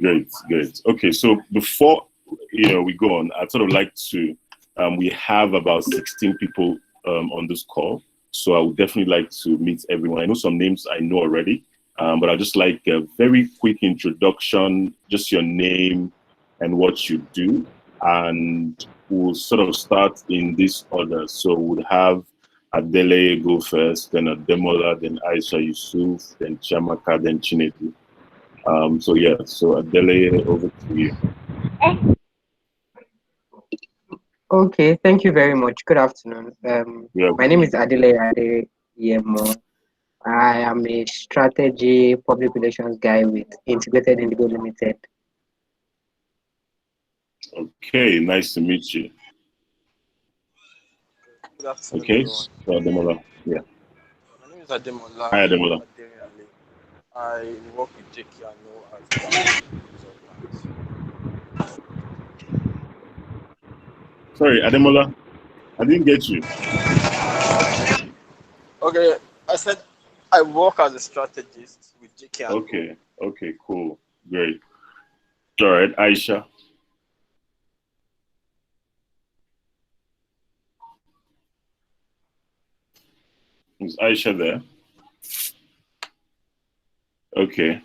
Great, great. Okay, so before we go on, I'd sort of like to. We have about 16 people on this call, so I would definitely like to meet everyone. I know some names I know already, but I'd just like a very quick introduction, just your name and what you do, and we'll sort of start in this order. So we'll have Adele go first, then Ademola, then Aisha Yusuf, then Chiamaka, then Chinedu. So Adele, over to you. Okay, thank you very much. Good afternoon. My name is Adele Adeyemo. I am a strategy public relations guy with Integrated Indigo Limited. Okay, nice to meet you. Good afternoon, okay, everyone. so Ademola, yeah. My name is Ademola. Hi, Ademola. I work with JK as Sorry, Ademola, I didn't get you. Okay, I said I work as a strategist with JK. Okay, cool, great. All right, Aisha. Is Aisha there? Okay.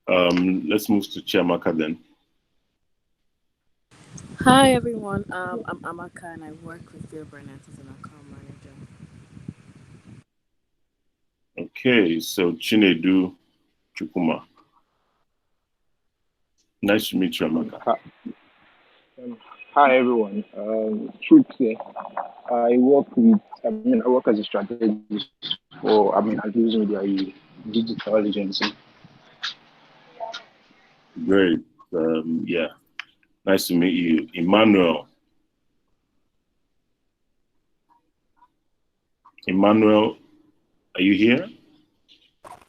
Let's move to Chiamaka then. Hi everyone, I'm Amaka and I work with Bill Burnett as an account manager. Okay, so Chinedu Chukuma. Nice to meet you, Amaka. Hi everyone. Truth here. I work as a strategist for News Media, a digital agency. Great. Yeah. Nice to meet you, Emmanuel. Emmanuel, are you here?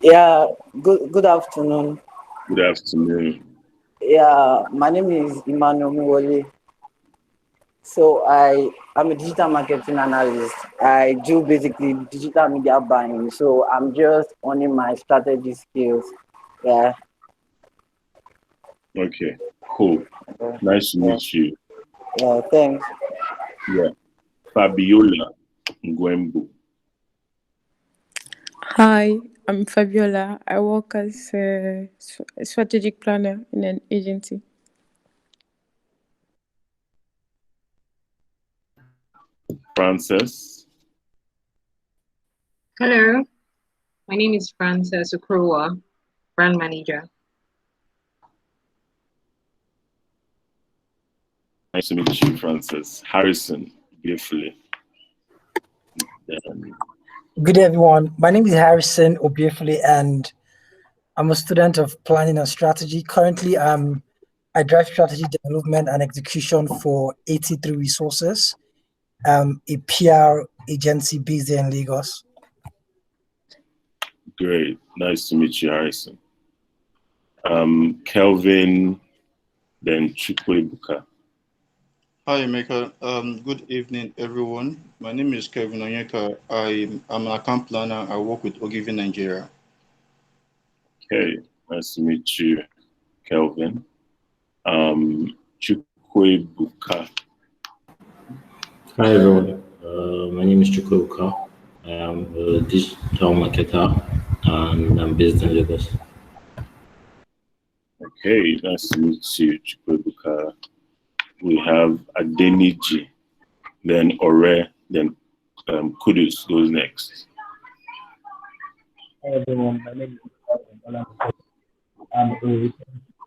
Yeah. Good afternoon. Good afternoon. Yeah, my name is Emmanuel Muwole. So I'm a digital marketing analyst. I do basically digital media buying. So I'm just owning my strategy skills. Yeah. Okay, cool. Nice to meet you. Yeah, thanks. Yeah. Fabiola Ngwembu. Hi, I'm Fabiola. I work as a strategic planner in an agency. Frances. Hello, my name is Frances Okrowa, brand manager. Nice to meet you, Frances. Harrison, beautifully. Good day, everyone. My name is Harrison Obiefule, and I'm a student of planning and strategy. Currently, I drive strategy development and execution for 83 Resources, a PR agency based in Lagos. Great. Nice to meet you, Harrison. Kelvin, then Chukwebuka. Hi, Emeka. Good evening, everyone. My name is Kevin Onyeka. I'm an account planner. I work with Ogilvy Nigeria. Okay, nice to meet you, Kelvin. Chukwebuka. Hi, everyone. My name is Chukwebuka. I am a digital marketer and I'm based in Lagos. Okay, nice to meet you, Chukwebuka. We have Adeniji, then Ore, then Kudus goes next. Hi everyone, my name is Ola. I'm a research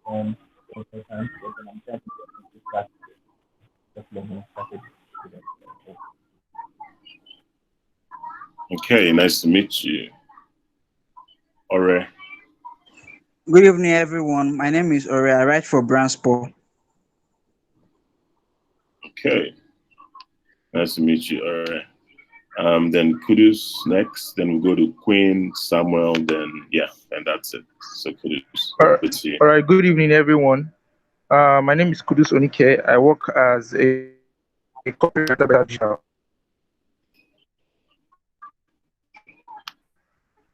consultant, and I'm trying to get Okay, nice to meet you. Ore. Good evening, everyone. My name is Ore. I write for Brandsport. Okay, nice to meet you, Ore. Then Kudus next. Then we'll go to Queen, Samuel. Then and that's it. So Kudus. All right. Good evening, everyone. My name is Kudus Onike. I work as a copywriter at Digital.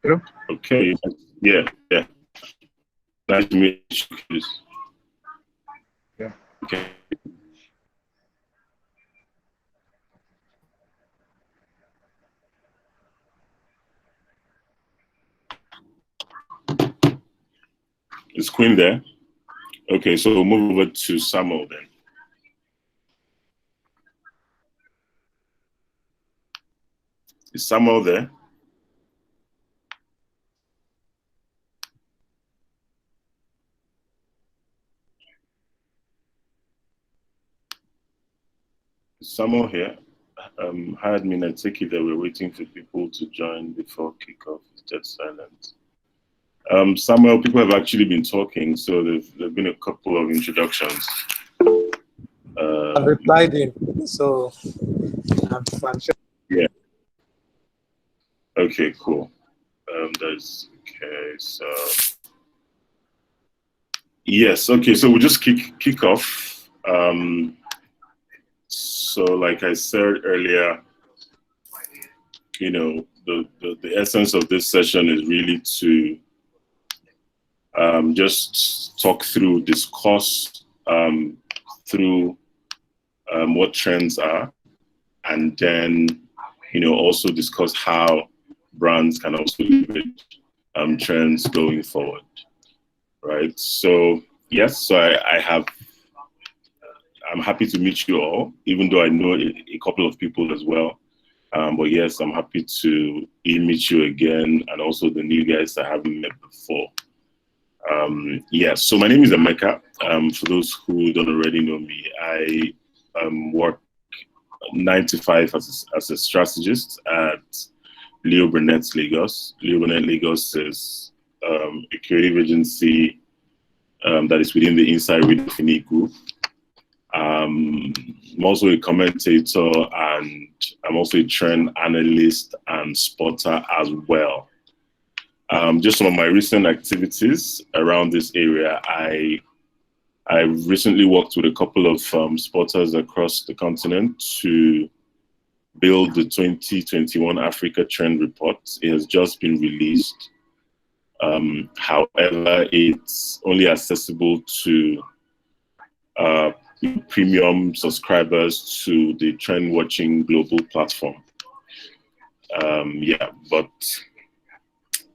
Hello. Okay. Yeah. Nice to meet you, Chris. Yeah. Okay. Is Queen there? Okay, so we'll move over to Samuel then. Is Samuel there? Is Samuel here? Hi, admin. I take it that we're waiting for people to join before kickoff. It's just silent. Samuel, people have actually been talking, so there've been a couple of introductions. I've replied in, so I'm sure. Yeah. Okay, cool. That's okay. So yes, okay. So we'll just kick off. So like I said earlier, you know, the essence of this session is really to just talk through, discuss through what trends are, and then, you know, also discuss how brands can also leverage trends going forward, right? So yes, so I'm happy to meet you all, even though I know a couple of people as well. But yes, I'm happy to meet you again, and also the new guys I haven't met before. Yes, so my name is Emeka. For those who don't already know me, I work 9 to 5 as a strategist at Leo Burnett Lagos. Leo Burnett Lagos is a creative agency that is within the Inside Read Fini group. I'm also a commentator, and I'm also a trend analyst and spotter as well. Just some of my recent activities around this area, I recently worked with a couple of spotters across the continent to build the 2021 Africa Trend Report. It has just been released. However, it's only accessible to premium subscribers to the Trendwatching global platform. Yeah, but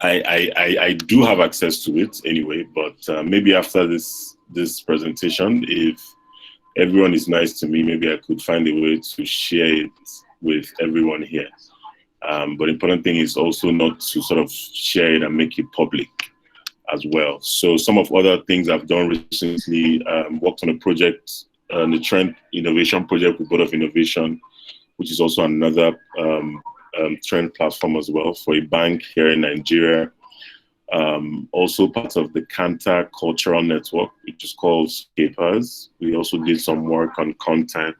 I do have access to it anyway, but maybe after this presentation, if everyone is nice to me, maybe I could find a way to share it with everyone here. But the important thing is also not to sort of share it and make it public as well. So some of other things I've done recently, worked on a project, the Trend Innovation Project with Board of Innovation, which is also another trend platform as well for a bank here in Nigeria. Also part of the Kanta Cultural Network, which is called Scapers. We also did some work on content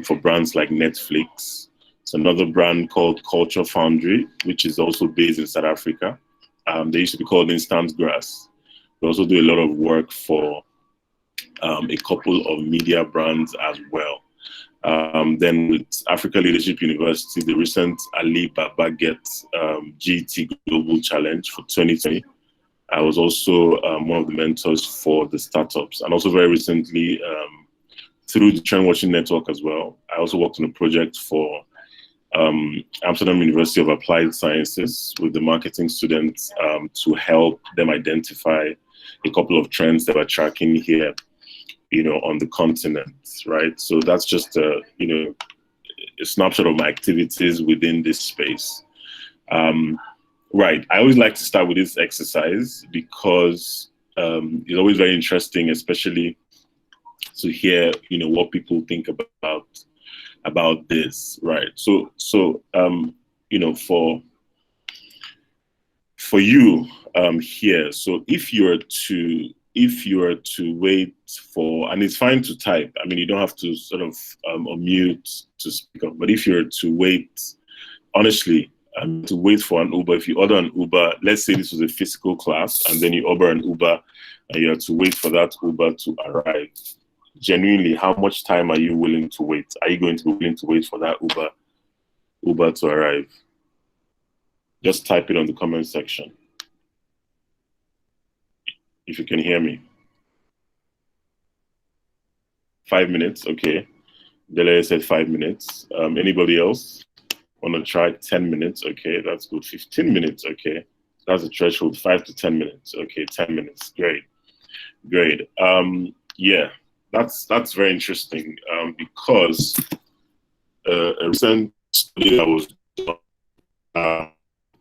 for brands like Netflix. It's another brand called Culture Foundry, which is also based in South Africa. They used to be called Instant Grass. We also do a lot of work for a couple of media brands as well. Then with Africa Leadership University, the recent Ali Baba Get GT Global Challenge for 2020, I was also one of the mentors for the startups. And also very recently, through the Trendwatching network as well, I also worked on a project for Amsterdam University of Applied Sciences with the marketing students to help them identify a couple of trends that we're tracking here, you know, on the continent, right? So that's just a snapshot of my activities within this space. Right, I always like to start with this exercise because it's always very interesting, especially to hear, you know, what people think about this, right? So you know, for you here, so if you are to wait for, and it's fine to type, I mean, you don't have to sort of unmute to speak up, but if you're to wait, honestly, to wait for an Uber, if you order an Uber, let's say this was a physical class, and then you order an Uber, and you have to wait for that Uber to arrive, genuinely, how much time are you willing to wait? Are you going to be willing to wait for that Uber to arrive? Just type it on the comment section. if you can hear me. 5 minutes, okay. Delay said 5 minutes. Anybody else want to try 10 minutes? Okay, that's good. 15 minutes, okay. That's a threshold, 5 to 10 minutes. Okay, 10 minutes, great. Yeah, that's very interesting because a recent study that was done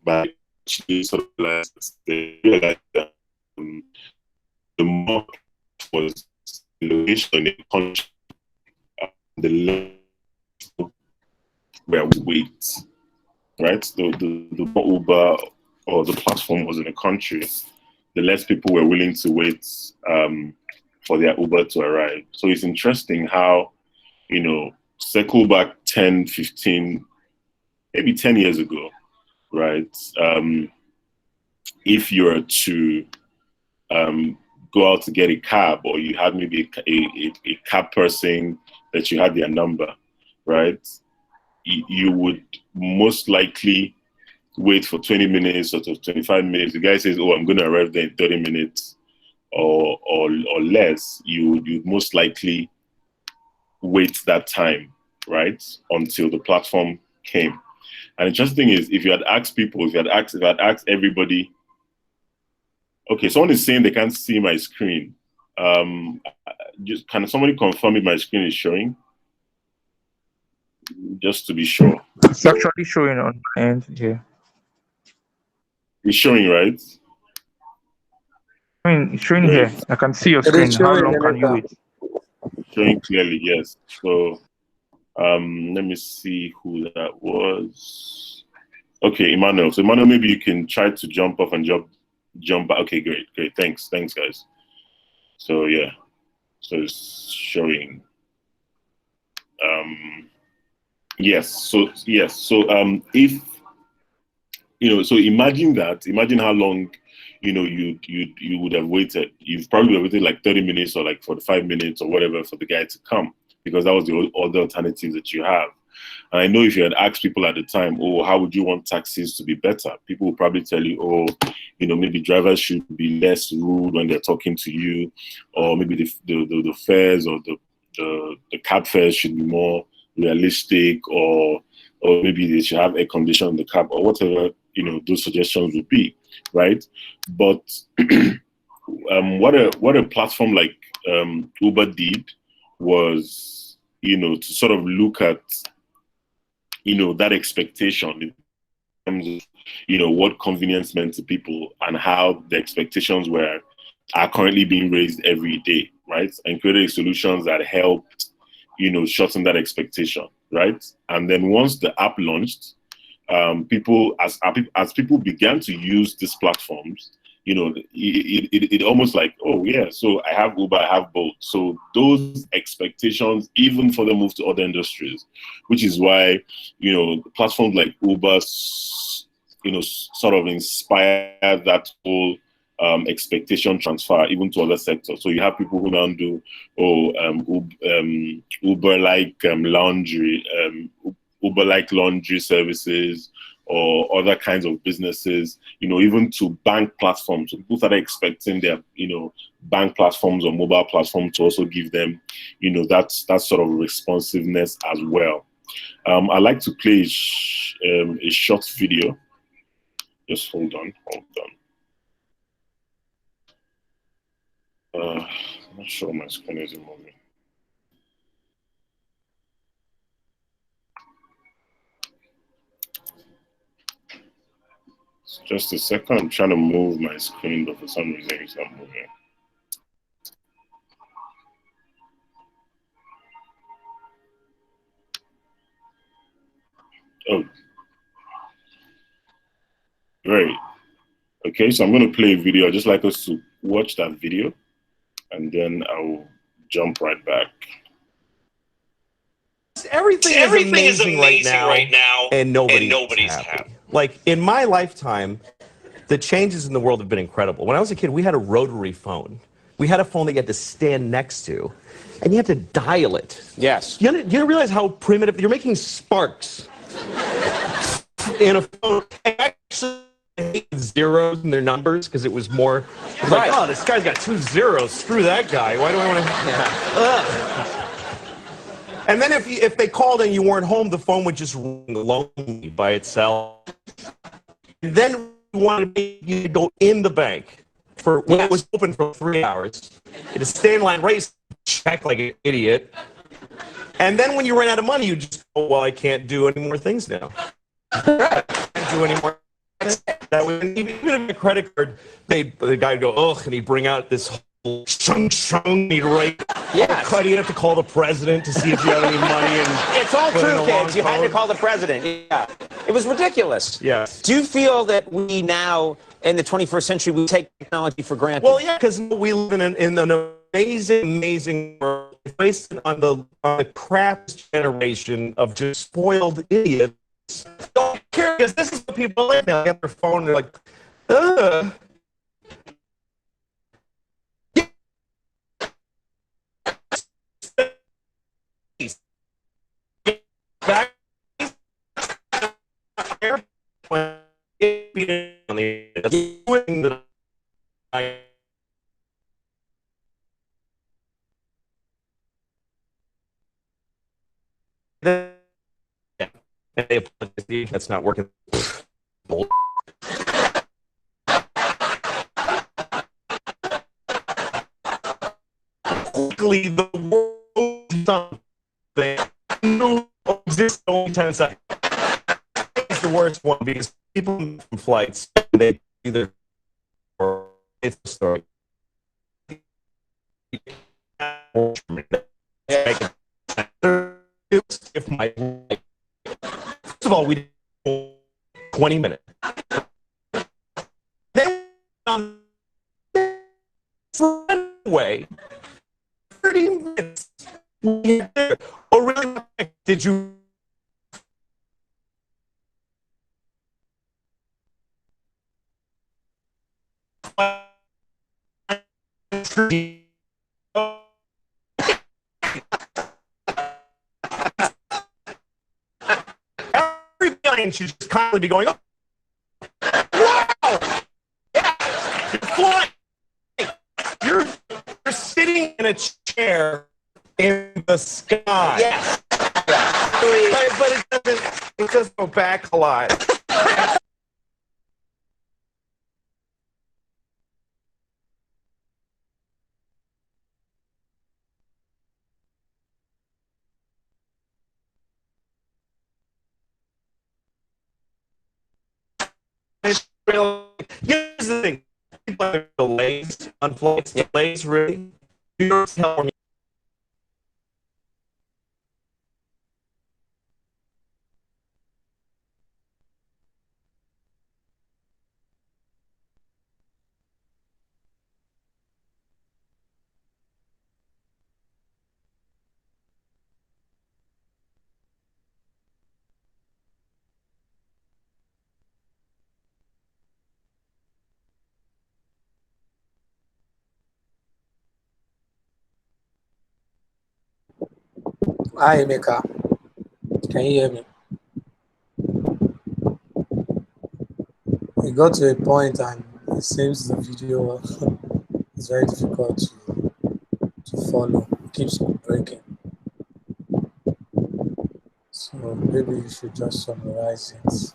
by Strategists, they realized that the more was location in the country, the less where we wait, right? The more Uber or the platform was in the country, the less people were willing to wait for their Uber to arrive. So it's interesting how, circle back 10, 15, maybe 10 years ago, right? If you were to go out to get a cab, or you had maybe a cab person that you had their number, right? You would most likely wait for 20 minutes or 25 minutes. The guy says, oh, I'm going to arrive there in 30 minutes or less. You'd most likely wait that time, right? Until the platform came. And the interesting is, if you had asked people, if I had asked everybody, okay, someone is saying they can't see my screen. Just can somebody confirm if my screen is showing? Just to be sure. It's actually showing on my end here. It's showing, right? It's showing here. I can see your screen. How long can you wait? Showing clearly, yes. So let me see who that was. Okay, Emmanuel. So Emmanuel, maybe you can try to jump off and jump back. Okay, great. Thanks, guys. So yeah, so it's showing. Yes. So if so imagine how long you would have waited. You've probably waited like 30 minutes or like 45 minutes or whatever for the guy to come, because that was the other alternatives that you have. And I know if you had asked people at the time, oh, how would you want taxis to be better? People would probably tell you, oh, maybe drivers should be less rude when they're talking to you, or maybe the fares or the cab fares should be more realistic, or maybe they should have air conditioning in the cab, or whatever those suggestions would be, right? But what a platform like Uber did was to sort of look at that expectation in terms of what convenience meant to people and how the expectations are currently being raised every day, right? And created solutions that helped shorten that expectation, right? And then once the app launched, people began to use these platforms, it almost like, oh yeah, so I have Uber, I have Bolt. So those expectations even further move to other industries, which is why platforms like Uber sort of inspire that whole expectation transfer even to other sectors. So you have people who now do Uber-like laundry, Uber-like laundry services, or other kinds of businesses, even to bank platforms. So people started expecting their, bank platforms or mobile platforms to also give them, that sort of responsiveness as well. I'd like to play a short video. Just hold on. I'm not sure my screen is moving. Just a second, I'm trying to move my screen, but for some reason it's not moving. Oh, great. Okay, so I'm going to play a video. I'd just like us to watch that video, and then I'll jump right back. Everything is amazing right now, and nobody's happy. Like, in my lifetime, the changes in the world have been incredible. When I was a kid, we had a rotary phone. We had a phone that you had to stand next to, and you had to dial it. Yes. You don't realize how primitive, you're making sparks in a phone. Actually, hated zeros in their numbers because it was more. It was like, oh, this guy's got 2 zeros. Screw that guy. Why do I want to? Yeah. And then if they called and you weren't home, the phone would just ring lonely by itself. And then you wanted you to go in the bank for when it was open for 3 hours. You had to stay in line, race, check like an idiot. And then when you ran out of money, you just go, well, I can't do any more things now. I can't do any more. That was, even if a credit card, the guy would go, ugh, and he'd bring out this whole shung, he'd write, cut, you'd have to call the president to see if you have any money. And it's all true, kids. You had to call the president. Yeah. It was ridiculous. Yes. Do you feel that we now, in the 21st century, we take technology for granted? Well, yeah, because we live in an amazing world based on the crap generation of just spoiled idiots. Don't care, because this is what people like now. They get their phone and they're like, ugh. Back that's not working. Quickly, the world something no exists only 10 seconds. It's the worst one because people from flights they either or it's a story. If my first of all, we did 20 minutes. Then way 30 minutes. Oh, really? Did you? Every client should just constantly be going, oh, wow! Yeah, you're flying. You're sitting in a chair in the sky. Yes. But it doesn't go back a lot. Here's the thing. People have delays on flights. Delays, really. New York, California. Hi, Emeka. Can you hear me? We got to a point and it seems the video is very difficult to follow. It keeps breaking. So maybe you should just summarize it.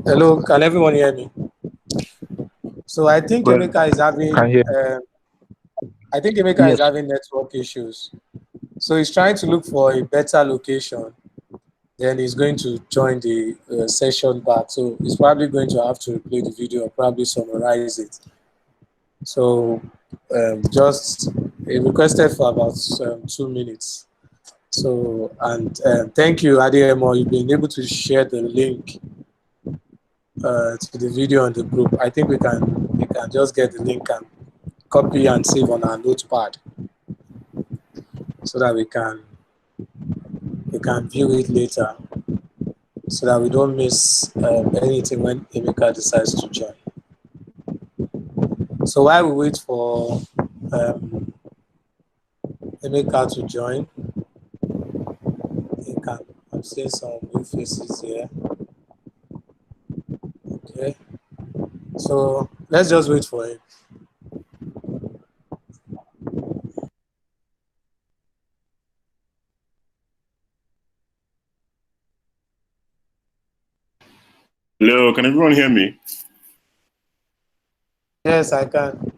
Hello, can everyone hear me? So I think Well, Emeka is having can hear. Yes. network issues. So he's trying to look for a better location. Then he's going to join the session back. So he's probably going to have to replay the video or probably summarize it. So just he requested for about 2 minutes. So and thank you, Ademo. You've been able to share the link to the video on the group. I think we can just get the link and copy and save on our notepad so that we can view it later, so that we don't miss anything when Emeka decides to join. So while we wait for Emeka to join, I'm seeing some new faces here. Okay, so let's just wait for him. Hello, can everyone hear me? Yes, I can.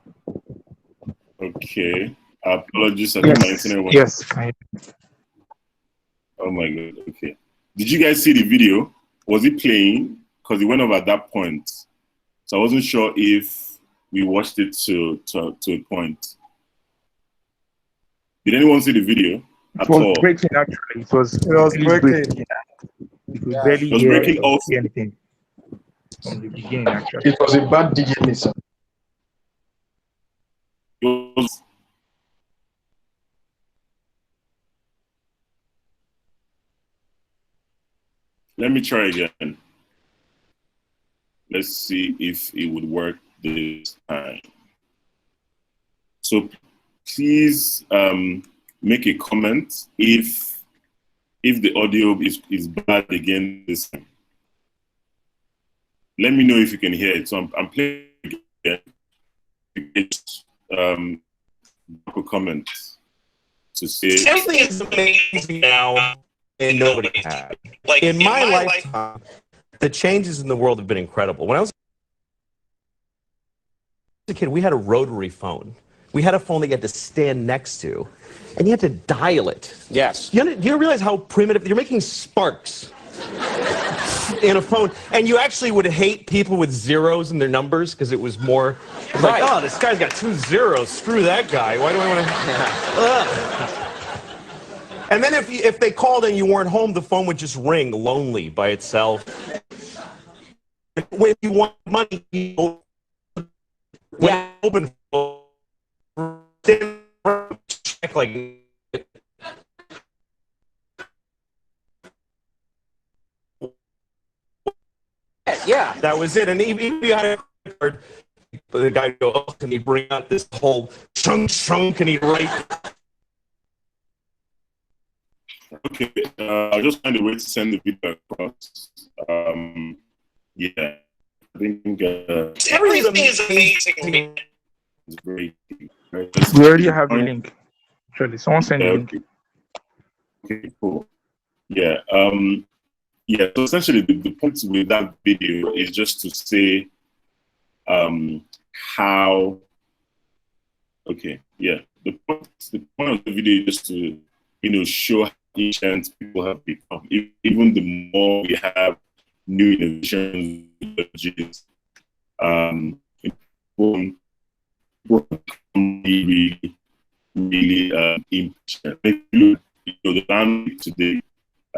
Okay. Apologies. I think my internet was. Yes. Oh my god. Okay. Did you guys see the video? Was it playing? Because it went off at that point. So I wasn't sure if we watched it to a point. Did anyone see the video at all? It was breaking actually. It was breaking. You could barely hear anything from the beginning actually. It was a bad DJ listen. Let me try again. Let's see if it would work this time. So please make a comment if the audio is bad again this time. Let me know if you can hear it. So I'm playing again. A comment to say Everything is amazing now, and nobody had. Like in my lifetime, the changes in the world have been incredible. When I was a kid, we had a rotary phone. We had a phone that you had to stand next to, and you had to dial it. Yes. You realize how primitive? You're making sparks in a phone, and you actually would hate people with zeros in their numbers because it was more like, oh, this guy's got 2 zeros. Screw that guy. Why do I want to? And then if they called and you weren't home, the phone would just ring lonely by itself. When you want money, you open check like. Yeah, that was it. And even if you had a credit card, the guy would go, oh, and he'd bring out this whole chunk, and he'd write. Okay, I'll just find a way to send the video across. Yeah, I think everything is amazing. It's great. We already have the link. Actually, someone send the link. Okay, cool. Yeah. Yeah. So essentially, the point with that video is just to say how. Okay. Yeah. The point of the video is just to show how ancient people have become. Even the more we have new innovations, really impatient. The dynamic today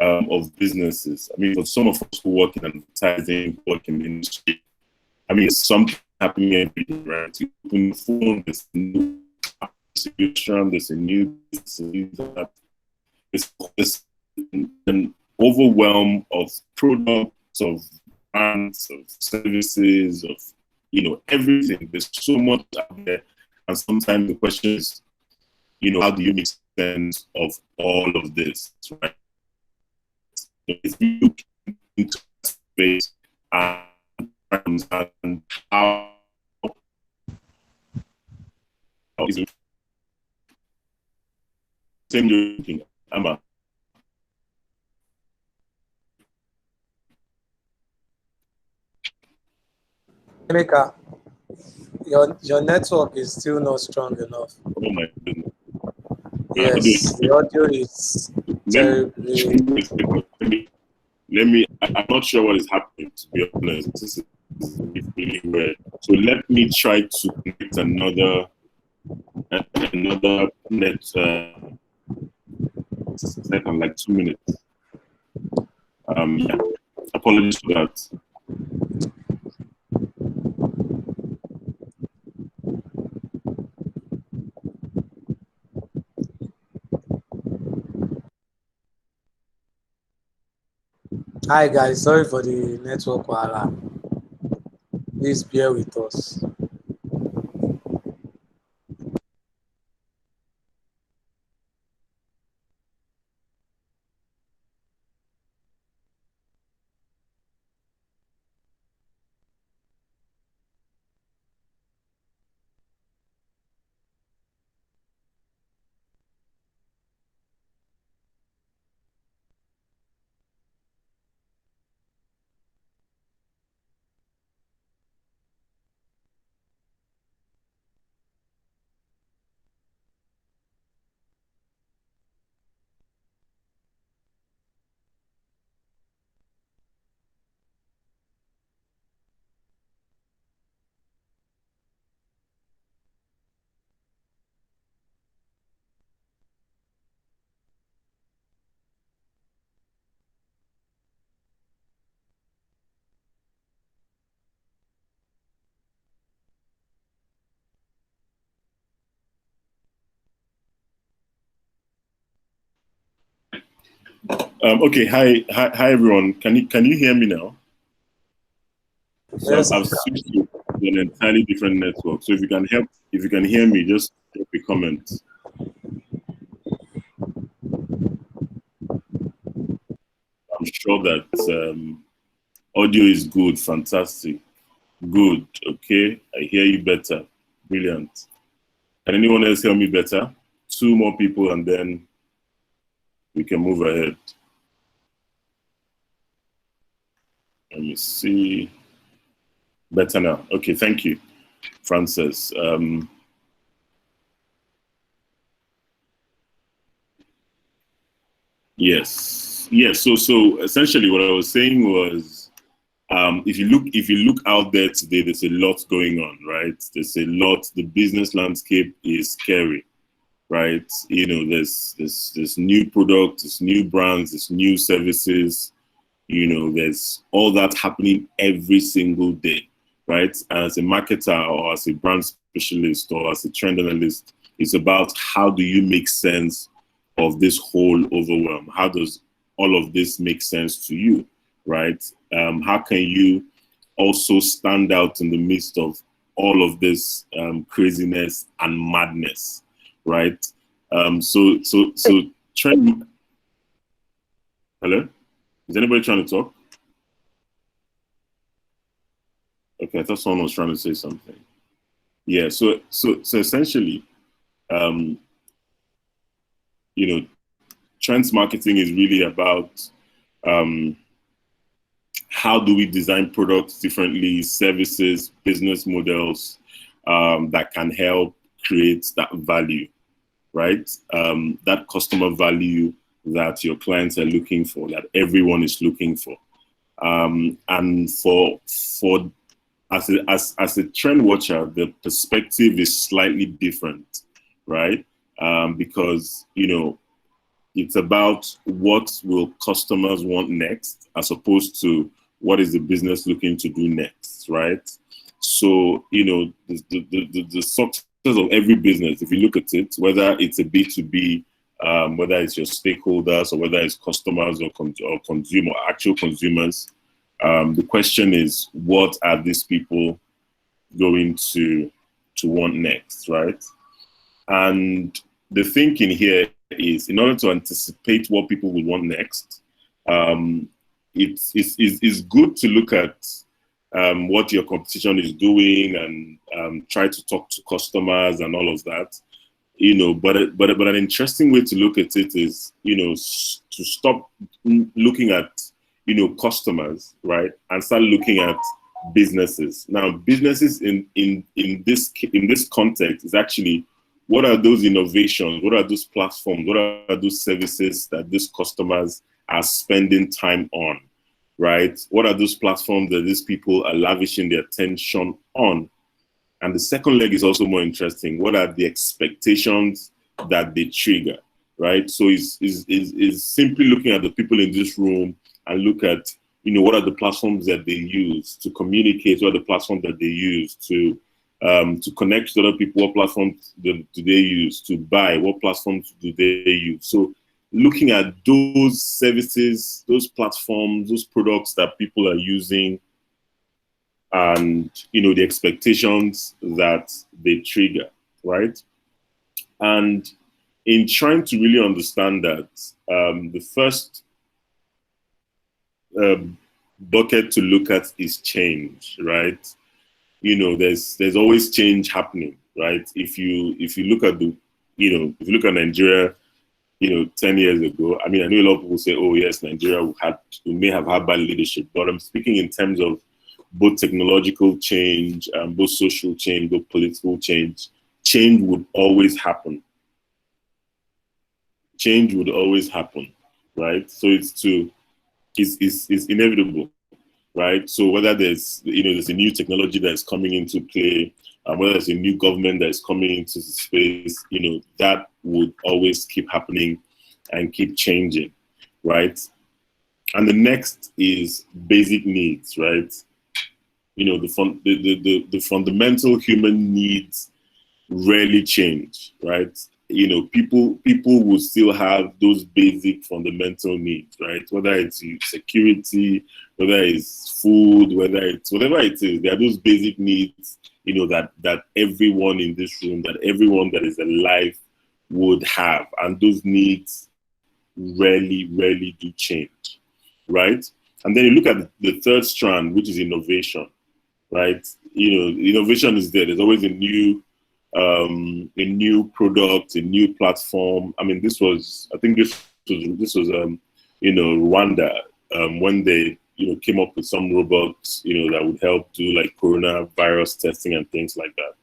of businesses. I mean, for some of us who work in advertising, work in the industry, I mean, it's something happening every day, right? You open the phone, there's a new solution, there's a new that. It's an overwhelm of products, of brands, of services, of everything. There's so much out there, and sometimes the question is, how do you make sense of all of this, right? So if you look into space and how is it same looking, Amber? Emeka, your network is still not strong enough. Oh my goodness. Yes, the audio is terribly. I'm not sure what is happening, to be honest. This is really weird. So let me try to connect another net second, like 2 minutes. Yeah, apologies for that. Hi guys, sorry for the network wahala. Please bear with us. Okay, hi everyone. Can you hear me now? So Yes, I've switched to an entirely different network. So if you can hear me, just drop a comment. I'm sure that audio is good, fantastic, good. Okay, I hear you better, brilliant. Can anyone else hear me better? 2 more people, and then we can move ahead. Let me see. Better now. Okay, thank you, Francis. Yes. So essentially, what I was saying was, if you look out there today, there's a lot going on, right? There's a lot. The business landscape is scary, right? You know, there's new products, there's new brands, there's new services. You know, there's all that happening every single day, right? As a marketer or as a brand specialist or as a trend analyst, it's about how do you make sense of this whole overwhelm? How does all of this make sense to you, right? How can you also stand out in the midst of all of this craziness and madness, right? So trend. Hello? Is anybody trying to talk? Okay, I thought someone was trying to say something. Yeah, so essentially, you know, trends marketing is really about how do we design products differently, services, business models that can help create that value, right? That customer value that your clients are looking for, that everyone is looking for. And for as a trend watcher, the perspective is slightly different, right? Because, you know, it's about what will customers want next as opposed to what is the business looking to do next, right? So, you know, the success of every business, if you look at it, whether it's a B2B, whether it's your stakeholders or whether it's customers or consumer, actual consumers, the question is, what are these people going to want next, right? And the thinking here is, in order to anticipate what people will want next, it's good to look at what your competition is doing and try to talk to customers and all of that. You know, but an interesting way to look at it is, you know, to stop looking at, you know, customers, right, and start looking at businesses. Now, businesses in this context is actually, what are those innovations? What are those platforms? What are those services that these customers are spending time on, right? What are those platforms that these people are lavishing their attention on? And the second leg is also more interesting. What are the expectations that they trigger, right? So is simply looking at the people in this room and look at, what are the platforms that they use to communicate? What are the platforms that they use to connect to other people? What platforms do they use to buy? What platforms do they use? So looking at those services, those platforms, those products that people are using, and the expectations that they trigger, right? And in trying to really understand that, the first bucket to look at is change, right? There's always change happening, right? If you look at if you look at Nigeria, 10 years ago, I mean, I know a lot of people say, oh yes, Nigeria we may have had bad leadership, but I'm speaking in terms of both technological change, both social change, both political change. Change would always happen. Change would always happen, right? So it's inevitable, right? So whether there's there's a new technology that's coming into play, whether there's a new government that's coming into the space, that would always keep happening and keep changing, right? And the next is basic needs, right? The fundamental human needs rarely change, right? People will still have those basic fundamental needs, right? Whether it's security, whether it's food, whether it's whatever it is, there are those basic needs, that everyone in this room, that everyone that is alive would have, and those needs rarely do change, right? And then you look at the third strand, which is innovation, right? Innovation is there. There's always a new product, a new platform. I mean, this was Rwanda, when they came up with some robots that would help do like coronavirus testing and things like that,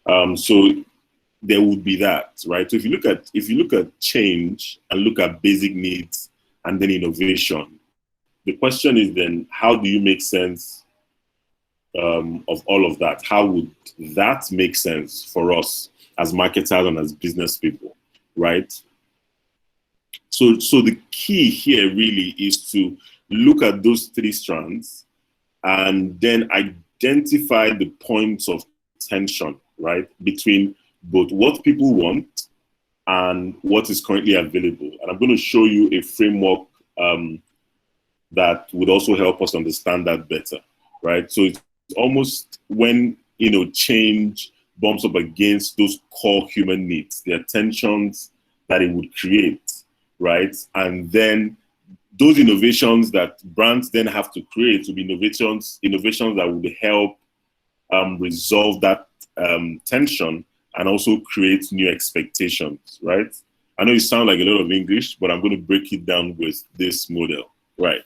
right? So there would be that, right? So if you look at change and look at basic needs and then innovation, the question is then, how do you make sense of all of that? How would that make sense for us as marketers and as business people, right? So the key here really is to look at those three strands and then identify the points of tension, right, between both what people want and what is currently available. And I'm going to show you a framework that would also help us understand that better, right? So it's almost when change bumps up against those core human needs, the tensions that it would create, right? And then those innovations that brands then have to create will be innovations that would help resolve that tension and also create new expectations, right? I know it sounds like a lot of English, but I'm going to break it down with this model, right?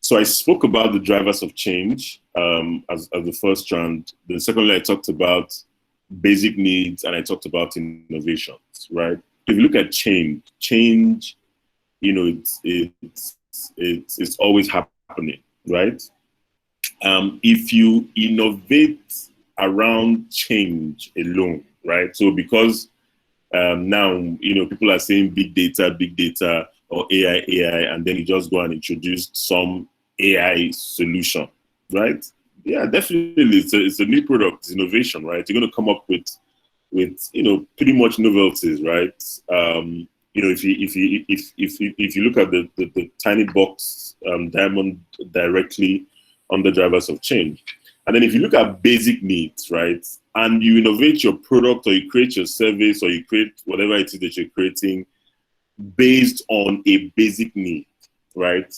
So I spoke about the drivers of change as the first strand. The secondly, I talked about basic needs and I talked about innovations, right? If you look at change, it's always happening, right? If you innovate around change alone, right? So because now, people are saying big data, or AI, and then you just go and introduce some AI solution, right? Yeah, definitely, it's a new product, it's innovation, right? You're going to come up with pretty much novelties, right? If you look at the tiny box diamond directly on the drivers of change, and then if you look at basic needs, right, and you innovate your product or you create your service or you create whatever it is that you're creating based on a basic need, right,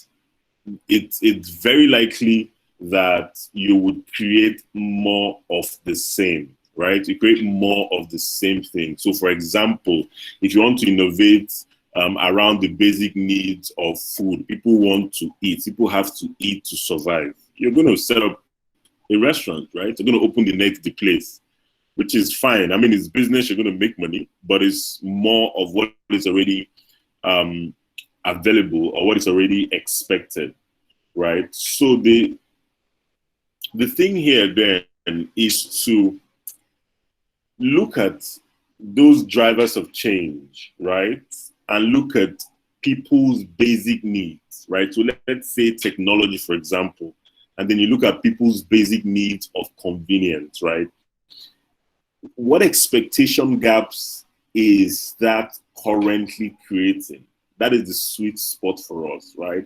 it's very likely that you would create more of the same, right? You create more of the same thing. So for example, if you want to innovate around the basic needs of food, people want to eat, people have to eat to survive, you're going to set up a restaurant, right? You're going to open the next place, which is fine. I mean, it's business, you're going to make money, but it's more of what is already available or what is already expected, right? So the thing here then is to look at those drivers of change, right? And look at people's basic needs, right? So let's say technology, for example, and then you look at people's basic needs of convenience, right? What expectation gaps is that currently creating? That is the sweet spot for us, right?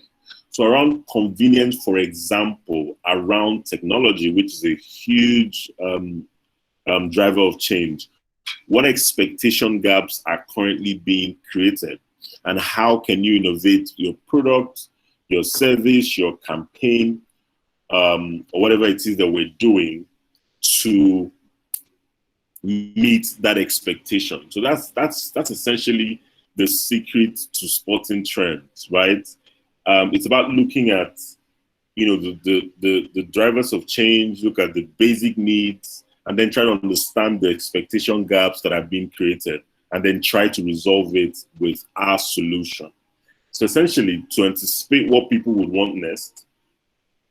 So around convenience, for example, around technology, which is a huge driver of change, what expectation gaps are currently being created? And how can you innovate your product, your service, your campaign, or whatever it is that we're doing to meet that expectation? So that's essentially the secret to spotting trends, right? It's about looking at, the drivers of change, look at the basic needs, and then try to understand the expectation gaps that are being created, and then try to resolve it with our solution. So essentially, to anticipate what people would want next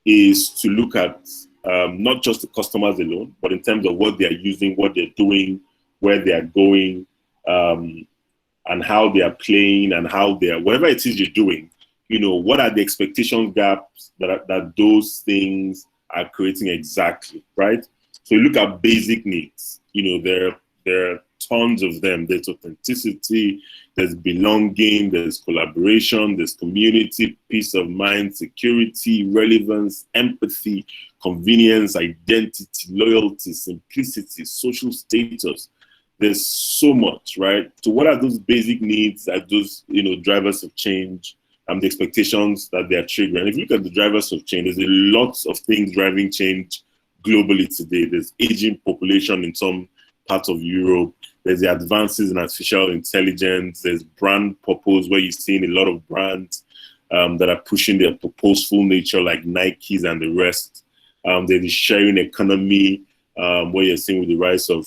is to look at not just the customers alone, but in terms of what they're using, what they're doing, where they're going, and how they are playing, and how they're, whatever it is you're doing, what are the expectation gaps that those things are creating exactly, right? So you look at basic needs. There are tons of them. There's authenticity, there's belonging, there's collaboration, there's community, peace of mind, security, relevance, empathy, convenience, identity, loyalty, simplicity, social status. There's so much, right? So what are those basic needs? Are those, drivers of change, the expectations that they are triggering? If you look at the drivers of change, there's a lot of things driving change globally today. There's aging population in some parts of Europe. There's the advances in artificial intelligence. There's brand purpose, where you're seeing a lot of brands that are pushing their purposeful nature, like Nikes and the rest. There's the sharing economy, where you're seeing with the rise of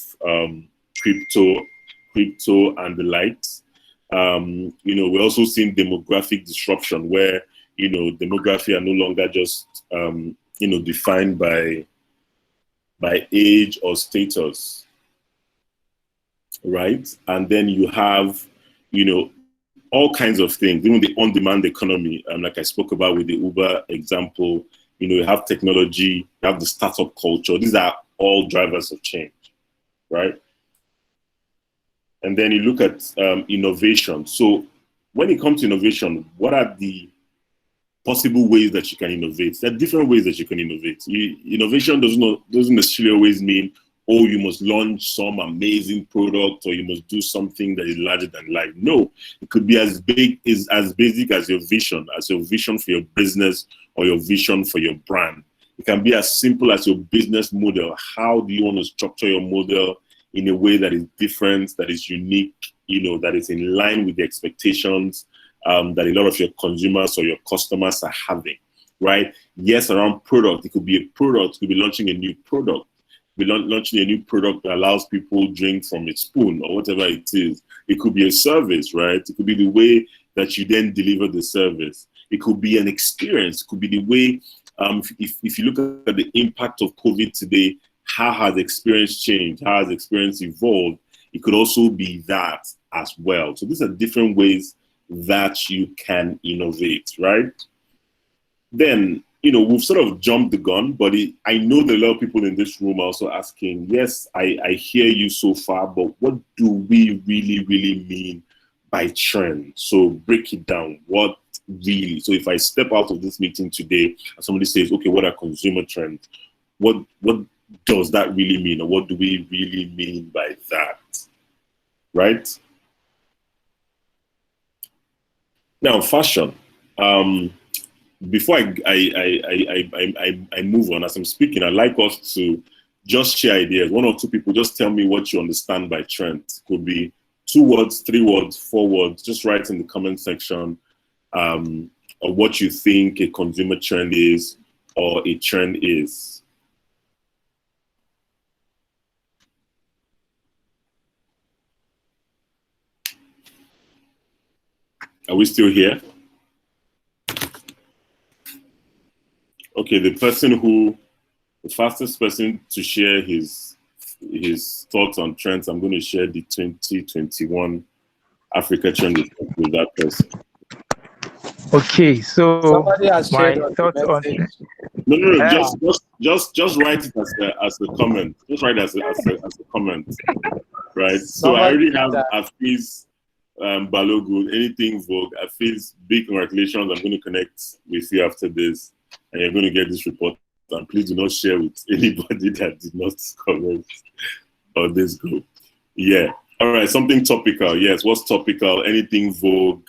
crypto and the likes. We're also seeing demographic disruption, where demography are no longer just defined by age or status, right? And then you have all kinds of things, even the on-demand economy, like I spoke about with the Uber example. You have technology, you have the startup culture. These are all drivers of change, right? And then you look at innovation. So when it comes to innovation, what are the possible ways that you can innovate? There are different ways that you can innovate. Innovation doesn't necessarily always mean, oh, you must launch some amazing product, or you must do something that is larger than life. No, it could be as basic as your vision for your business, or your vision for your brand. It can be as simple as your business model. How do you want to structure your model in a way that is different, that is unique, that is in line with the expectations that a lot of your consumers or your customers are having, right? Yes, around product, it could be a product, it could be launching a new product. Be launching a new product that allows people to drink from a spoon, or whatever it is. It could be a service, right? It could be the way that you then deliver the service. It could be an experience. It could be the way, if you look at the impact of COVID today, how has experience changed? How has experience evolved? It could also be that as well. So these are different ways that you can innovate, right? Then, we've sort of jumped the gun, but I know that a lot of people in this room are also asking, yes, I hear you so far, but what do we really, really mean by trend? So break it down. What really? So if I step out of this meeting today and somebody says, okay, what are consumer trends? What does that really mean? Or what do we really mean by that? Right? Now, fashion. Before I move on, as I'm speaking, I'd like us to just share ideas. 1 or 2 people, just tell me what you understand by trend. It could be 2 words, 3 words, 4 words. Just write in the comment section of what you think a consumer trend is, or a trend is? Are we still here? Okay, the fastest person to share his thoughts on trends, I'm going to share the 2021 Africa trend with that person. Okay, so Somebody has my shared on thoughts the on message. No, just write it as a comment. Just write it as a comment, right? So I already have Afiz Balogun, anything Vogue. Afiz, big congratulations. I'm going to connect with you after this, and you're going to get this report. And please do not share with anybody that did not comment on this group. Yeah. All right, something topical. Yes, what's topical? Anything Vogue.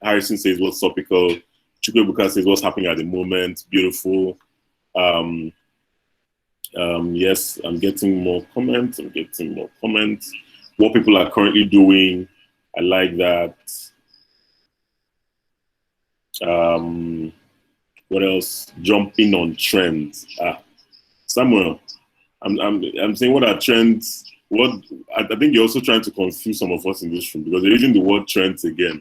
Harrison says what's topical. Chukwuebuka says what's happening at the moment. Beautiful. Yes, I'm getting more comments. What people are currently doing. I like that. What else? Jumping on trends. Samuel, I'm saying what are trends? I think you're also trying to confuse some of us in this room because they're using the word trends again.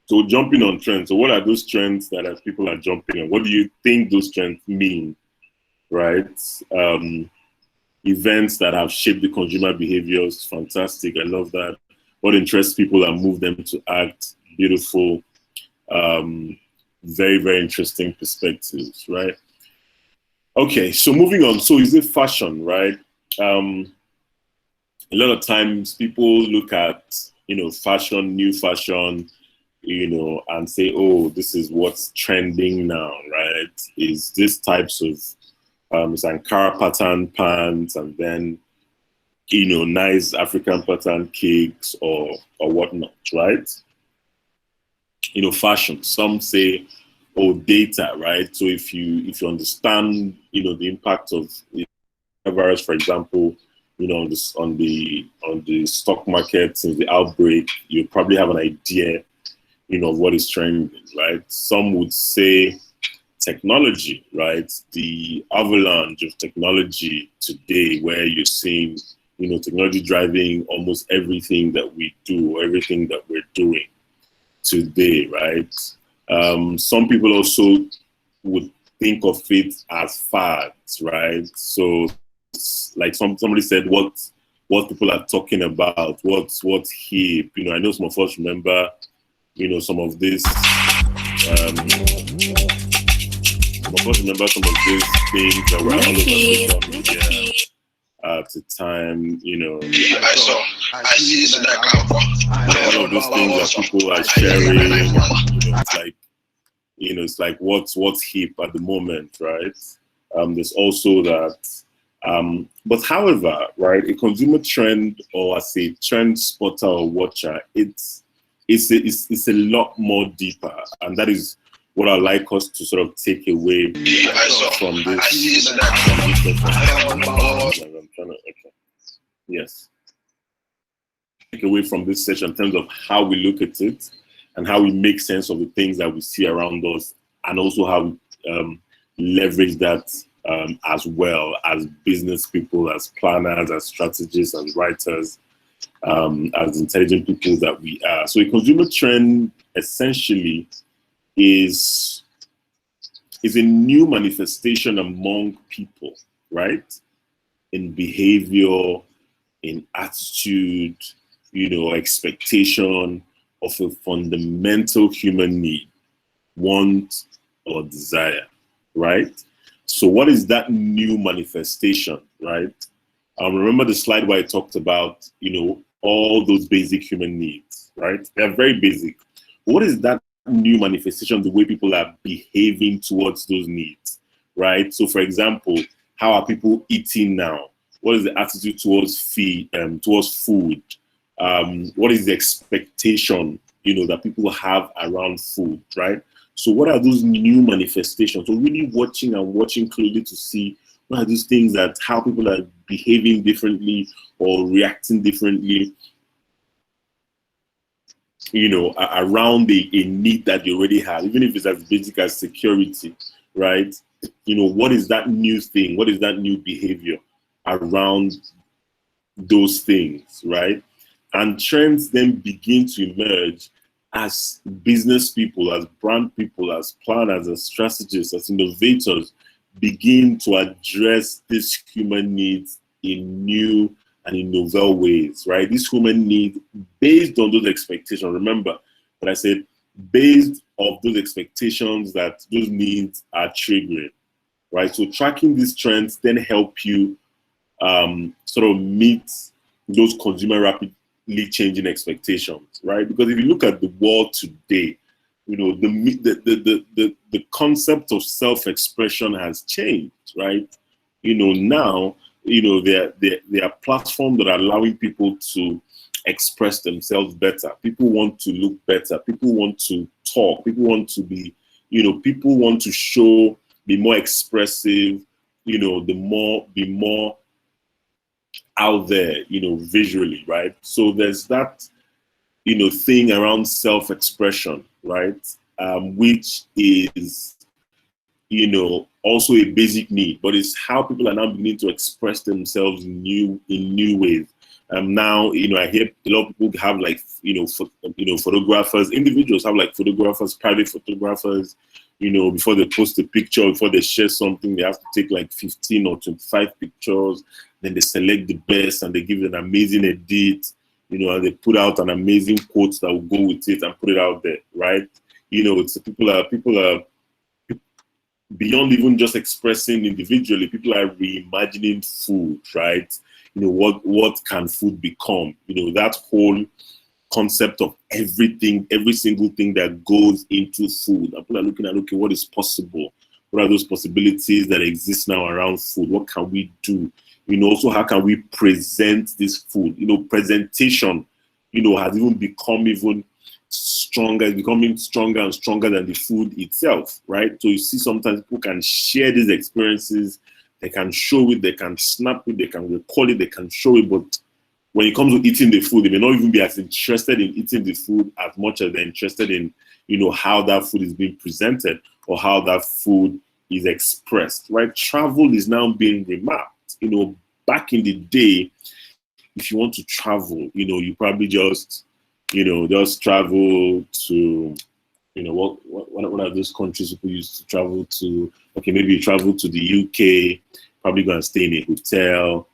So jumping on trends. So what are those trends that people are jumping on? What do you think those trends mean? Right? Events that have shaped the consumer behaviors. Fantastic. I love that. What interests people and move them to act. Beautiful. Very, very interesting perspectives, right? Okay, so moving on. So is it fashion, right? A lot of times people look at, fashion, new fashion, and say, oh, this is what's trending now, right? Is this types of Ankara pattern pants and then, nice African pattern cakes or whatnot, right? Fashion. Some say, oh, data, right? So if you understand, the impact of the virus, for example, on the stock market since the outbreak, you probably have an idea, of what is trending, right? Some would say technology, right? The avalanche of technology today, where you're seeing, technology driving almost everything that we do, everything that we're doing today, right? Some people also would think of it as fads, right? So, like somebody said, what people are talking about, what's hip. I know some of us remember, some of this. Some of us remember some of these things that were all over social media at the time. All of those things that people are sharing. It's like what's hip at the moment, right? There's also that. But however, right, a consumer trend or as a trend spotter or watcher, it's a lot more deeper, and that is what I'd like us to sort of take away from this. Yes. Take away from this session in terms of how we look at it and how we make sense of the things that we see around us, and also how we leverage that as well as business people, as planners, as strategists, as writers, as intelligent people that we are. So a consumer trend essentially is a new manifestation among people, right? In behavior, in attitude, expectation of a fundamental human need, want or desire, right? So what is that new manifestation, right? Remember the slide where I talked about, all those basic human needs, right? They're very basic. What is that new manifestation, the way people are behaving towards those needs, right? So for example, how are people eating now? What is the attitude towards food? What is the expectation, that people have around food, right? So what are those new manifestations? So really watching closely to see what are those things that how people are behaving differently or reacting differently, around a need that you already have, even if it's as basic as security, right? what is that new thing? What is that new behavior around those things, right? And trends then begin to emerge as business people, as brand people, as planners, as strategists, as innovators begin to address these human needs in new and in novel ways, right? These human needs based on those expectations. Remember what I said, based on those expectations that those needs are triggering, right? So tracking these trends then help you sort of meet those consumer rapidly changing expectations, right? Because if you look at the world today, the concept of self-expression has changed, right? Now, there are platforms that are allowing people to express themselves better. People want to look better. People want to talk. People want to be, people want to show, be more expressive, be more out there, visually, right? So there's that, thing around self-expression, right? Which is, also a basic need, but it's how people are now beginning to express themselves in new ways. Now, I hear a lot of people have photographers, individuals have photographers, private photographers, before they post a picture, before they share something, they have to take 15 or 25 pictures. Then they select the best and they give it an amazing edit, and they put out an amazing quote that will go with it and put it out there, right? It's people are beyond even just expressing individually. People are reimagining food, right? What can food become? That whole concept of everything, every single thing that goes into food. People are looking at, okay, what is possible? What are those possibilities that exist now around food? What can we do? Also, how can we present this food? Presentation, has even become even stronger, becoming stronger and stronger than the food itself, right? So you see sometimes people can share these experiences, they can show it, they can snap it, they can recall it, they can show it, but when it comes to eating the food, they may not even be as interested in eating the food as much as they're interested in, how that food is being presented or how that food is expressed, right? Travel is now being remapped. Back in the day, if you want to travel, you probably just travel to, what are those countries people used to travel to? Okay, maybe you travel to the UK, probably go and stay in a hotel,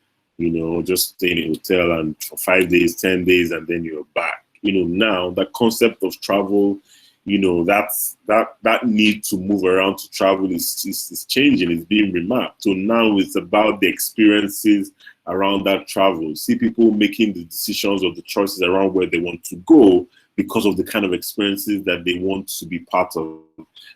just stay in a hotel and for 5 days, 10 days, and then you're back. Now that concept of travel, that need to move around to travel is changing, it's being remapped. So now it's about the experiences around that travel. See people making the decisions or the choices around where they want to go because of the kind of experiences that they want to be part of,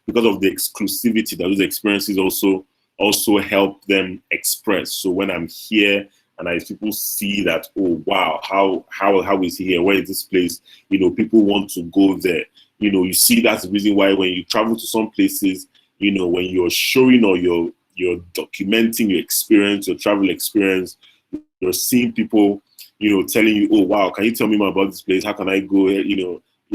because of the exclusivity that those experiences also help them express. So when I'm here and as people see that, oh wow, how is he here? Where is this place? People want to go there. You see that's the reason why when you travel to some places, when you're showing or you're documenting your experience, your travel experience, you're seeing people, telling you, oh wow, can you tell me more about this place? How can I go here?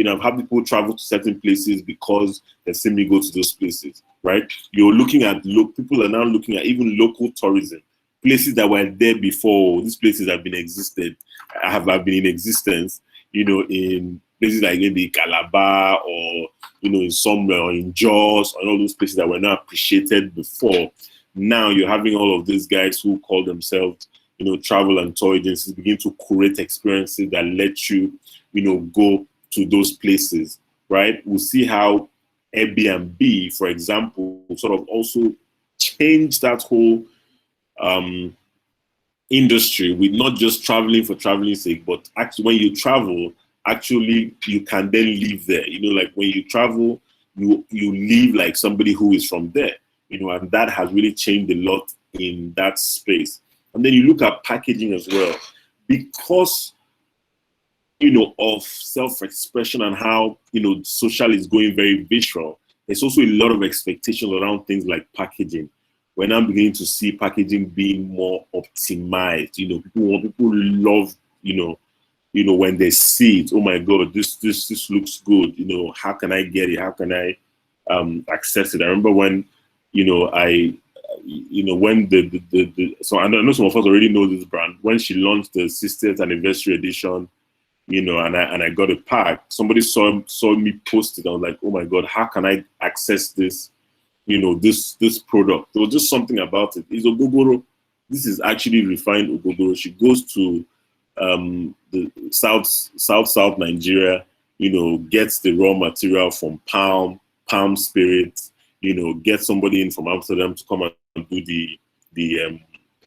I've had people travel to certain places because they've seen me go to those places, right? You're looking at, people are now looking at even local tourism, places that were there before. These places have been been in existence, in places like maybe Calabar or, in somewhere or in Jaws, or all those places that were not appreciated before. Now you're having all of these guys who call themselves, travel and tour agencies begin to create experiences that let you, go to those places, right? We'll see how Airbnb, for example, sort of also changed that whole industry with not just traveling for traveling's sake, but actually when you travel, actually you can then live there. Like when you travel, you live like somebody who is from there, and that has really changed a lot in that space. And then you look at packaging as well, because of self-expression and how social is going very visual. There's also a lot of expectations around things like packaging. We're now beginning to see packaging being more optimized. People love when they see it, oh my God, this looks good. How can I get it? How can I access it? I remember when when so I know some of us already know this brand. When she launched the 60th anniversary edition, and I got a pack. Somebody saw me post it. I was like, oh my God, how can I access this? This product. There was just something about it. It's ogogoro. This is actually refined ogogoro. She goes to the South Nigeria. Gets the raw material from palm spirit. Get somebody in from Amsterdam to come and do the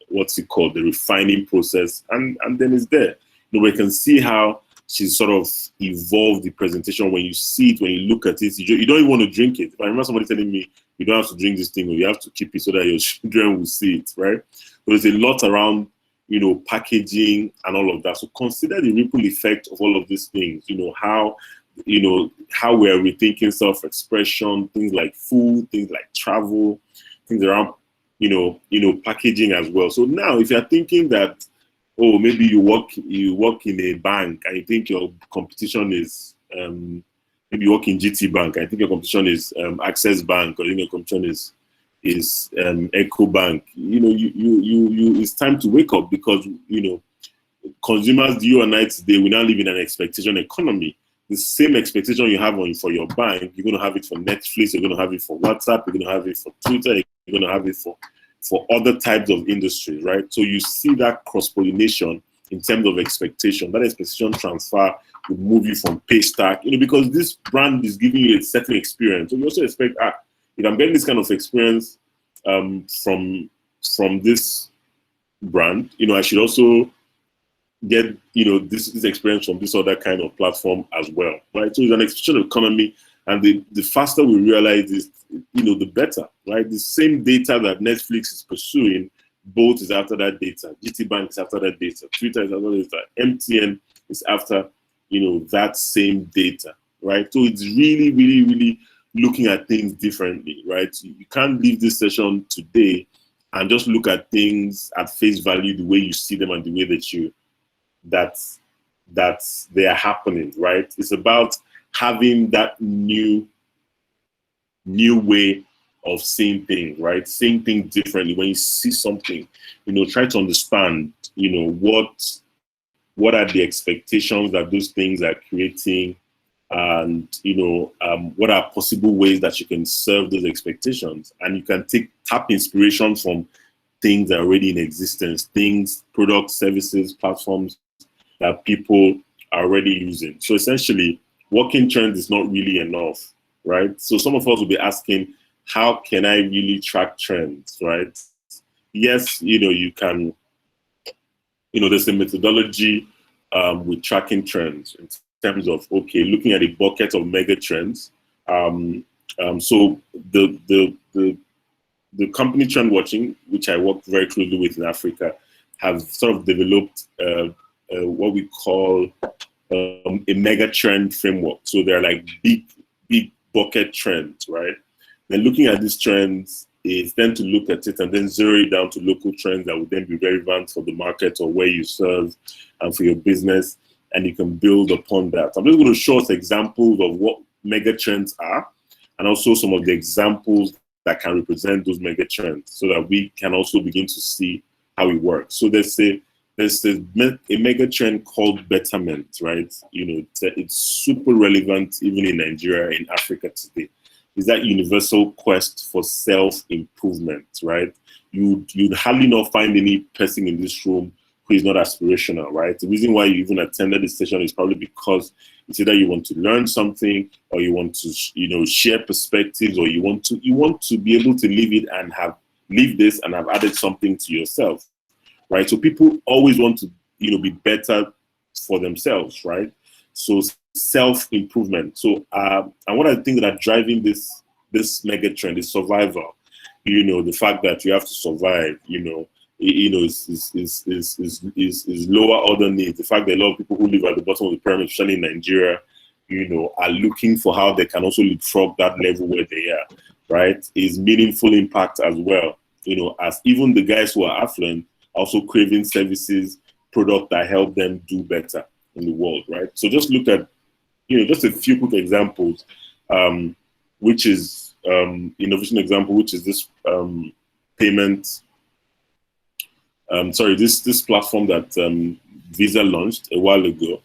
what's it called, the refining process, and then it's there. We can see how she's sort of evolved the presentation. When you see it, when you look at it, you don't even want to drink it. I remember somebody telling me, you don't have to drink this thing, or you have to keep it so that your children will see it, right? There's a lot around, packaging and all of that. So consider the ripple effect of all of these things, how we're rethinking self-expression, things like food, things like travel, things around, packaging as well. So now if you're thinking that, oh, maybe you work in a bank and you think your competition is maybe you work in GT Bank, I think your competition is Access Bank, or your competition is Echo Bank. It's time to wake up, because consumers, you and I today, we now live in an expectation economy. The same expectation you have for your bank, you're going to have it for Netflix, you're going to have it for WhatsApp, you're going to have it for Twitter, you're going to have it for other types of industries, right? So you see that cross-pollination in terms of expectation. That expectation transfer will move you from pay stack, because this brand is giving you a certain experience. So you also expect, if I'm getting this kind of experience from this brand, I should also get this experience from this other kind of platform as well, right? So it's an expectation economy, and the faster we realize this, the better, right? The same data that Netflix is pursuing, Bolt is after that data, GT Bank is after that data, Twitter is after that data, MTN is after that same data, right? So it's really, really, really looking at things differently, right? You can't leave this session today and just look at things at face value, the way you see them and the way that they are happening, right? It's about having that new way of seeing things, right? Seeing things differently. When you see something, try to understand, what are the expectations that those things are creating, and what are possible ways that you can serve those expectations. And you can tap inspiration from things that are already in existence, products, services, platforms that people are already using. So essentially, working trends is not really enough, right? So some of us will be asking, how can I really track trends, right? Yes, you can, there's a methodology with tracking trends in terms of, okay, looking at a bucket of mega trends. So the company Trendwatching, which I work very closely with in Africa, have sort of developed what we call a mega trend framework. So they're like big bucket trends, right? Then looking at these trends is then to look at it and then zero it down to local trends that would then be relevant for the market or where you serve and for your business, and you can build upon that. I'm just going to show us examples of what mega trends are, and also some of the examples that can represent those mega trends, so that we can also begin to see how it works. So there's a mega trend called betterment, right? It's super relevant even in Nigeria, in Africa today. Is that universal quest for self-improvement, right? You'd hardly not find any person in this room who is not aspirational, right? The reason why you even attended this session is probably because it's either you want to learn something, or you want to, share perspectives, or you want to be able to live it and live this and have added something to yourself, right? So people always want to, be better for themselves, right? So self-improvement. So and one of the things that are driving this mega trend is survival. The fact that you have to survive, is lower order needs. The fact that a lot of people who live at the bottom of the pyramid, especially in Nigeria, are looking for how they can also leapfrog that level where they are, right? Is meaningful impact as well. As even the guys who are affluent also craving services, product that help them do better in the world, right? So just look at, just a few quick examples, which is innovation example, which is this payment. This platform that Visa launched a while ago,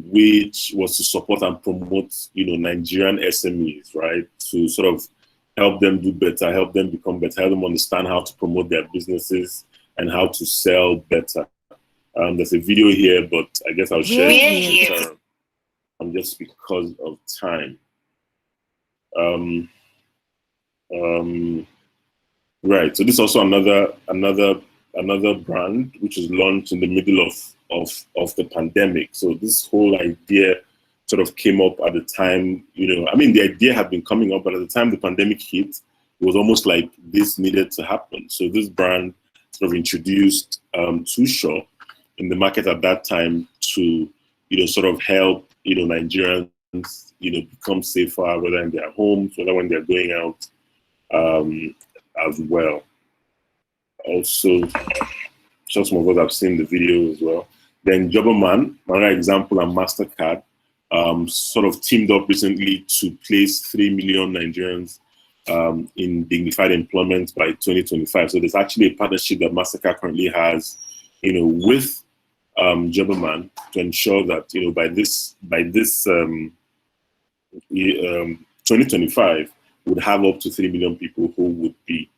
which was to support and promote, Nigerian SMEs, right? To sort of help them do better, help them become better, help them understand how to promote their businesses and how to sell better. There's a video here, but I guess I'll share it later, just because of time. Right. So this is also another brand which was launched in the middle of the pandemic. So this whole idea sort of came up at the time, the idea had been coming up, but at the time the pandemic hit, it was almost like this needed to happen. So this brand sort of introduced Too Short in the market at that time to, sort of help, Nigerians, become safer, whether in their homes, whether when they're going out as well. Also, just some of us have seen the video as well. Then Jobberman, another example, and MasterCard sort of teamed up recently to place 3 million Nigerians in dignified employment by 2025. So there's actually a partnership that MasterCard currently has, with Jobberman to ensure that, by this 2025 would have up to 3 million people who would be,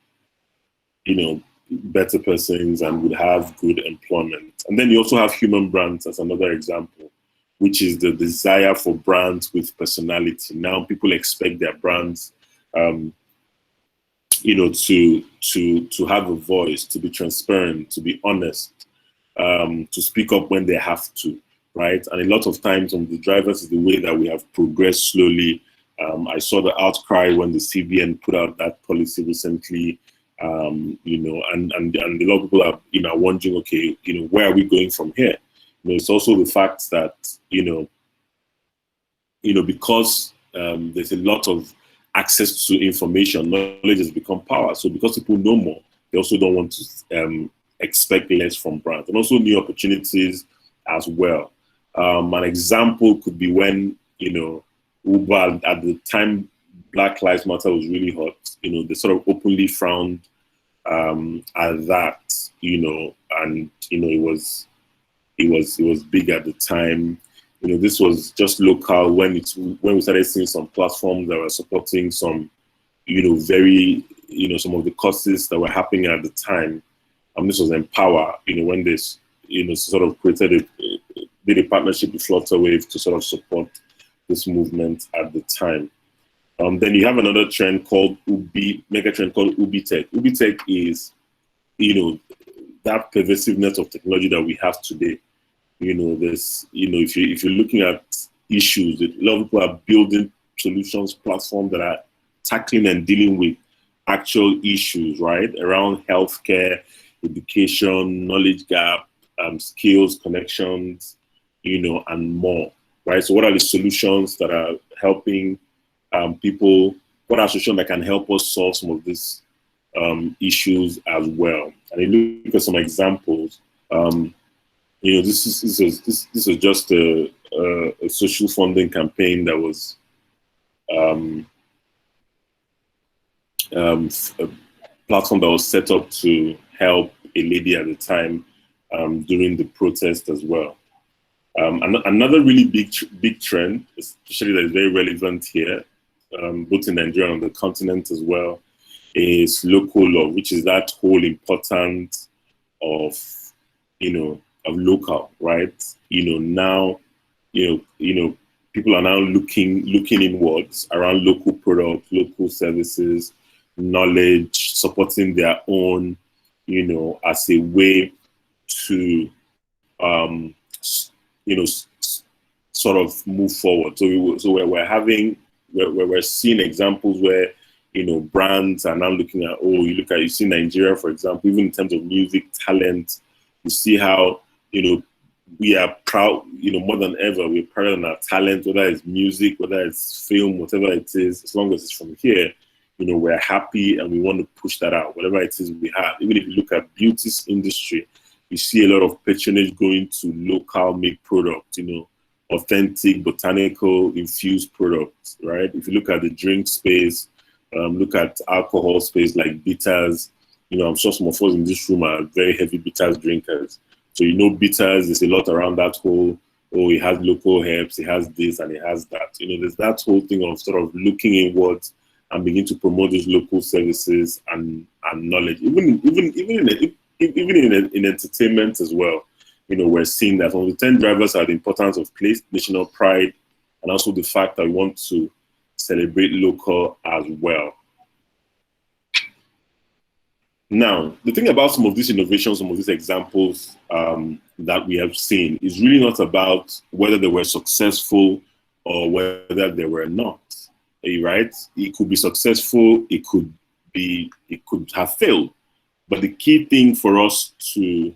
better persons and would have good employment. And then you also have human brands as another example, which is the desire for brands with personality. Now people expect their brands, to have a voice, to be transparent, to be honest, to speak up when they have to, right? And a lot of times on the drivers is the way that we have progressed slowly. I saw the outcry when the CBN put out that policy recently, and a lot of people are, wondering, okay, where are we going from here? It's also the fact that, because there's a lot of access to information, knowledge has become power. So because people know more, they also don't want to expect less from brands, and also new opportunities as well. An example could be when, Uber, at the time Black Lives Matter was really hot, they sort of openly frowned at that, and it was big at the time. This was just local when we started seeing some platforms that were supporting some, very, some of the causes that were happening at the time. This was Empower, when this, sort of did a partnership with Flutterwave to sort of support this movement at the time. Then you have another trend called mega trend called Ubi Tech. Ubi Tech is, that pervasiveness of technology that we have today. There's, if you're looking at issues, a lot of people are building solutions, platforms that are tackling and dealing with actual issues, right? Around healthcare, education, knowledge gap, skills, connections, and more, right? So what are the solutions that are helping people? What are solutions that can help us solve some of these issues as well? And you look at some examples. This is just a social funding campaign that was a platform that was set up to help a lady at the time during the protest as well. Another really big trend, especially that is very relevant here, both in Nigeria and on the continent as well, is local law, which is that whole importance of local, right? Now, people are now looking inwards around local products, local services, knowledge, supporting their own, as a way to, sort of move forward. So we're seeing examples where, brands are now looking at, you see Nigeria, for example, even in terms of music talent, you see how, we are proud, more than ever, we're proud of our talent, whether it's music, whether it's film, whatever it is, as long as it's from here, we're happy and we want to push that out, whatever it is we have. Even if you look at beauty industry, you see a lot of patronage going to local made products, authentic, botanical infused products, right? If you look at the drink space, look at alcohol space like bitters. I'm sure some of us in this room are very heavy bitters drinkers. So bitters, there's a lot around that whole, it has local herbs, it has this and it has that. There's that whole thing of sort of looking inwards and begin to promote those local services and knowledge. Even in entertainment as well. We're seeing that one of the 10 drivers are the importance of place, national pride, and also the fact that we want to celebrate local as well. Now, the thing about some of these innovations, some of these examples that we have seen is really not about whether they were successful or whether they were not, right? It could be successful, it could have failed. But the key thing for us to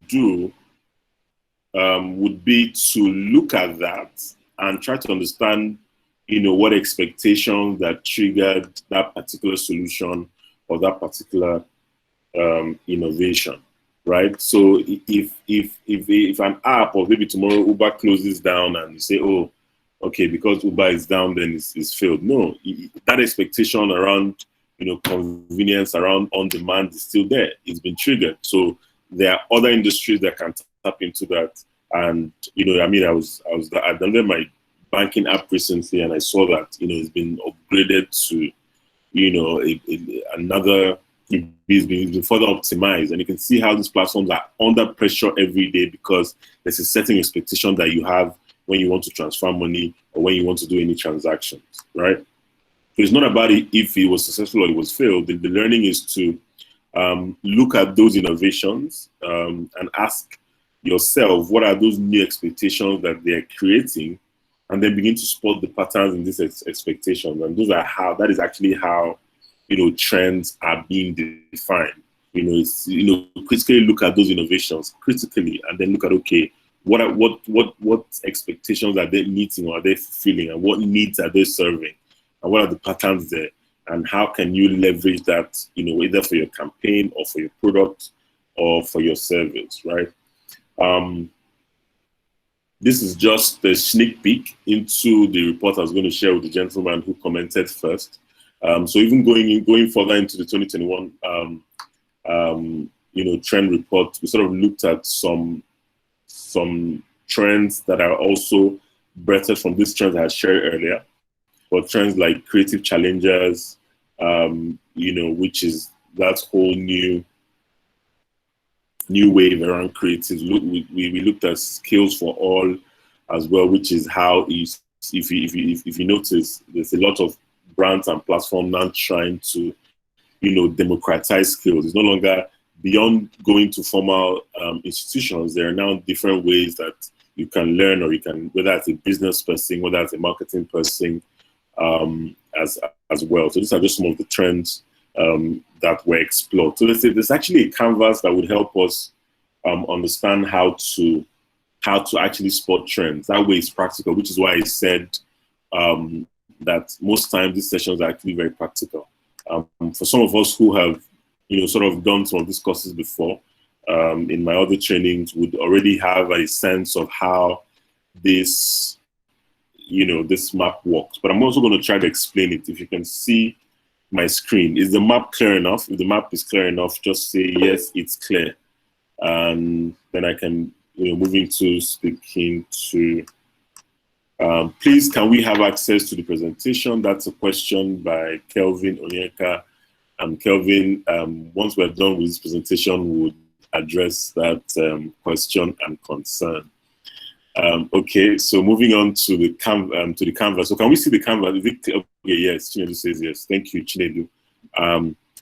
do would be to look at that and try to understand, what expectations that triggered that particular solution or that particular innovation, right? So if an app or maybe tomorrow Uber closes down and you say, oh, okay, because Uber is down, then it's failed. No, that expectation around convenience, around on demand is still there. It's been triggered. So there are other industries that can tap into that. And I was I downloaded my banking app recently, and I saw that it's been upgraded to another. It's been further optimized, and you can see how these platforms are under pressure every day because there's a certain expectation that you have when you want to transfer money or when you want to do any transactions, right? So it's not about if it was successful or it was failed. The learning is to look at those innovations and ask yourself, what are those new expectations that they're creating, and then begin to spot the patterns in these expectations. And that is actually how trends are being defined. It's critically look at those innovations critically, and then look at, okay, what expectations are they meeting or are they fulfilling, and what needs are they serving, and what are the patterns there, and how can you leverage that either for your campaign or for your product or for your service, right? This is just a sneak peek into the report I was going to share with the gentleman who commented first. So even going further into the 2021 trend report, we sort of looked at some trends that are also birthed from these trends I shared earlier, but trends like creative challengers, which is that whole new wave around creatives. We looked at skills for all as well, which is how if you notice, there's a lot of brands and platforms now trying to democratize skills. It's no longer beyond going to formal institutions. There are now different ways that you can learn, or you can, whether it's a business person, whether it's a marketing person, as well. So these are just some of the trends that were explored. So there's actually a canvas that would help us understand how to actually spot trends. That way it's practical, which is why I said that most times these sessions are actually very practical. For some of us who have sort of done some of these courses before, in my other trainings, would already have a sense of how this map works. But I'm also going to try to explain it. If you can see my screen, is the map clear enough? If the map is clear enough, just say yes, it's clear, and then I can move into speaking to. Please, can we have access to the presentation? That's a question by Kelvin Onyeka. Kelvin, once we're done with this presentation, we'll address that question and concern. Okay, so moving on to the canvas. So can we see the canvas? Okay, yes, Chinedu says yes. Thank you, Chinedu.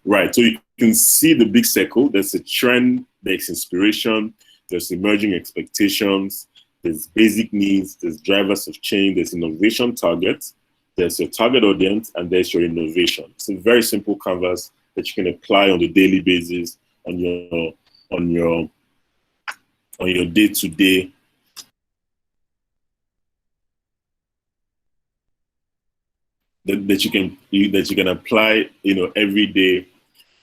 Right, so you can see the big circle. There's a trend, there's inspiration, there's emerging expectations, there's basic needs, there's drivers of change, there's innovation targets, there's your target audience, and there's your innovation. It's a very simple canvas that you can apply on a daily basis on your day-to-day that you can apply every day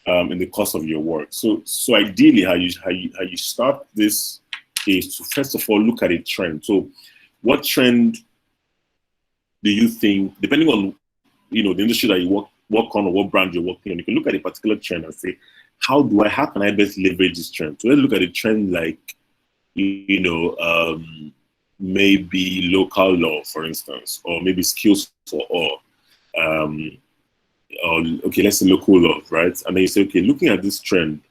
in the course of your work. So ideally, how you start this is to first of all look at a trend. So what trend do you think, depending on the industry that you work on or what brand you're working on, you can look at a particular trend and say, how can I best leverage this trend? So let's look at a trend like maybe local law, for instance, or maybe skills for all. Or okay, let's say local law, right? And then you say, okay, looking at this trend,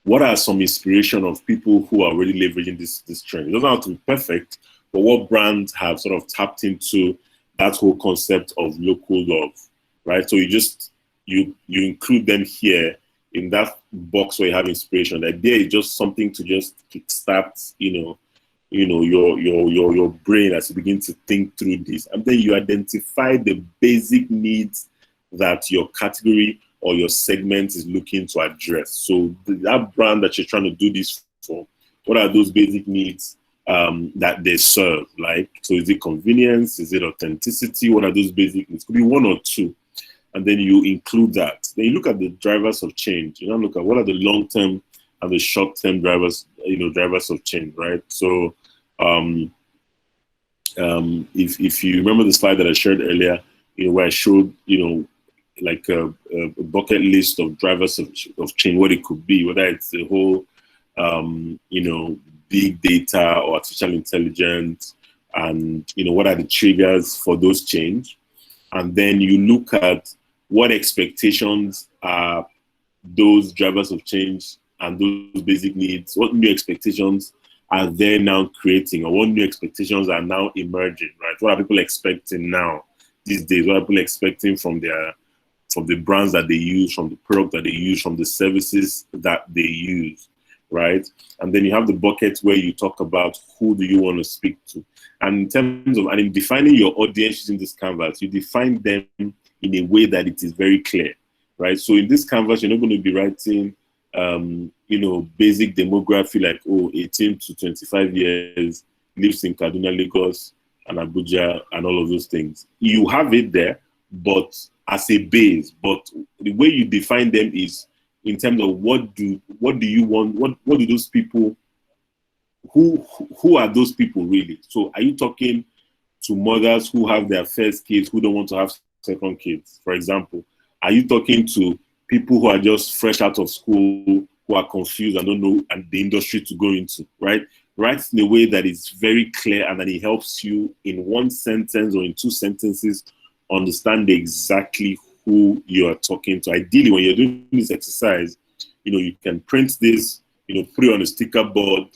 what are some inspiration of people who are already leveraging this trend? It doesn't have to be perfect, but what brands have sort of tapped into that whole concept of local love, right? So you include them here in that box where you have inspiration. The idea is just something to just kickstart, your brain as you begin to think through this, and then you identify the basic needs that your category or your segment is looking to address. So that brand that you're trying to do this for, what are those basic needs that they serve? Like, so is it convenience? Is it authenticity? What are those basic needs? Could be one or two. And then you include that. Then you look at the drivers of change. You know, look at what are the long-term and the short-term drivers, drivers of change, right? So if you remember the slide that I shared earlier, where I showed, like a bucket list of drivers of change, what it could be, whether it's the whole, big data or artificial intelligence, and, what are the triggers for those change. And then you look at what expectations are those drivers of change and those basic needs, what new expectations are they now creating, or what new expectations are now emerging, right? What are people expecting now these days? What are people expecting from the brands that they use, from the product that they use, from the services that they use, right? And then you have the bucket where you talk about who do you want to speak to. And in terms of, and in defining your audience using this canvas, you define them in a way that it is very clear, right? So in this canvas, you're not going to be writing, basic demography like, 18 to 25 years, lives in Kaduna, Lagos, and Abuja, and all of those things. You have it there, but as a base. But the way you define them is in terms of what do you want? What do those people? Who are those people really? So are you talking to mothers who have their first kids who don't want to have second kids, for example? Are you talking to people who are just fresh out of school, who are confused and don't know and the industry to go into, right? Write in a way that is very clear and that it helps you in one sentence or in two sentences understand exactly who you are talking to. Ideally, when you're doing this exercise, you can print this, put it on a sticker board,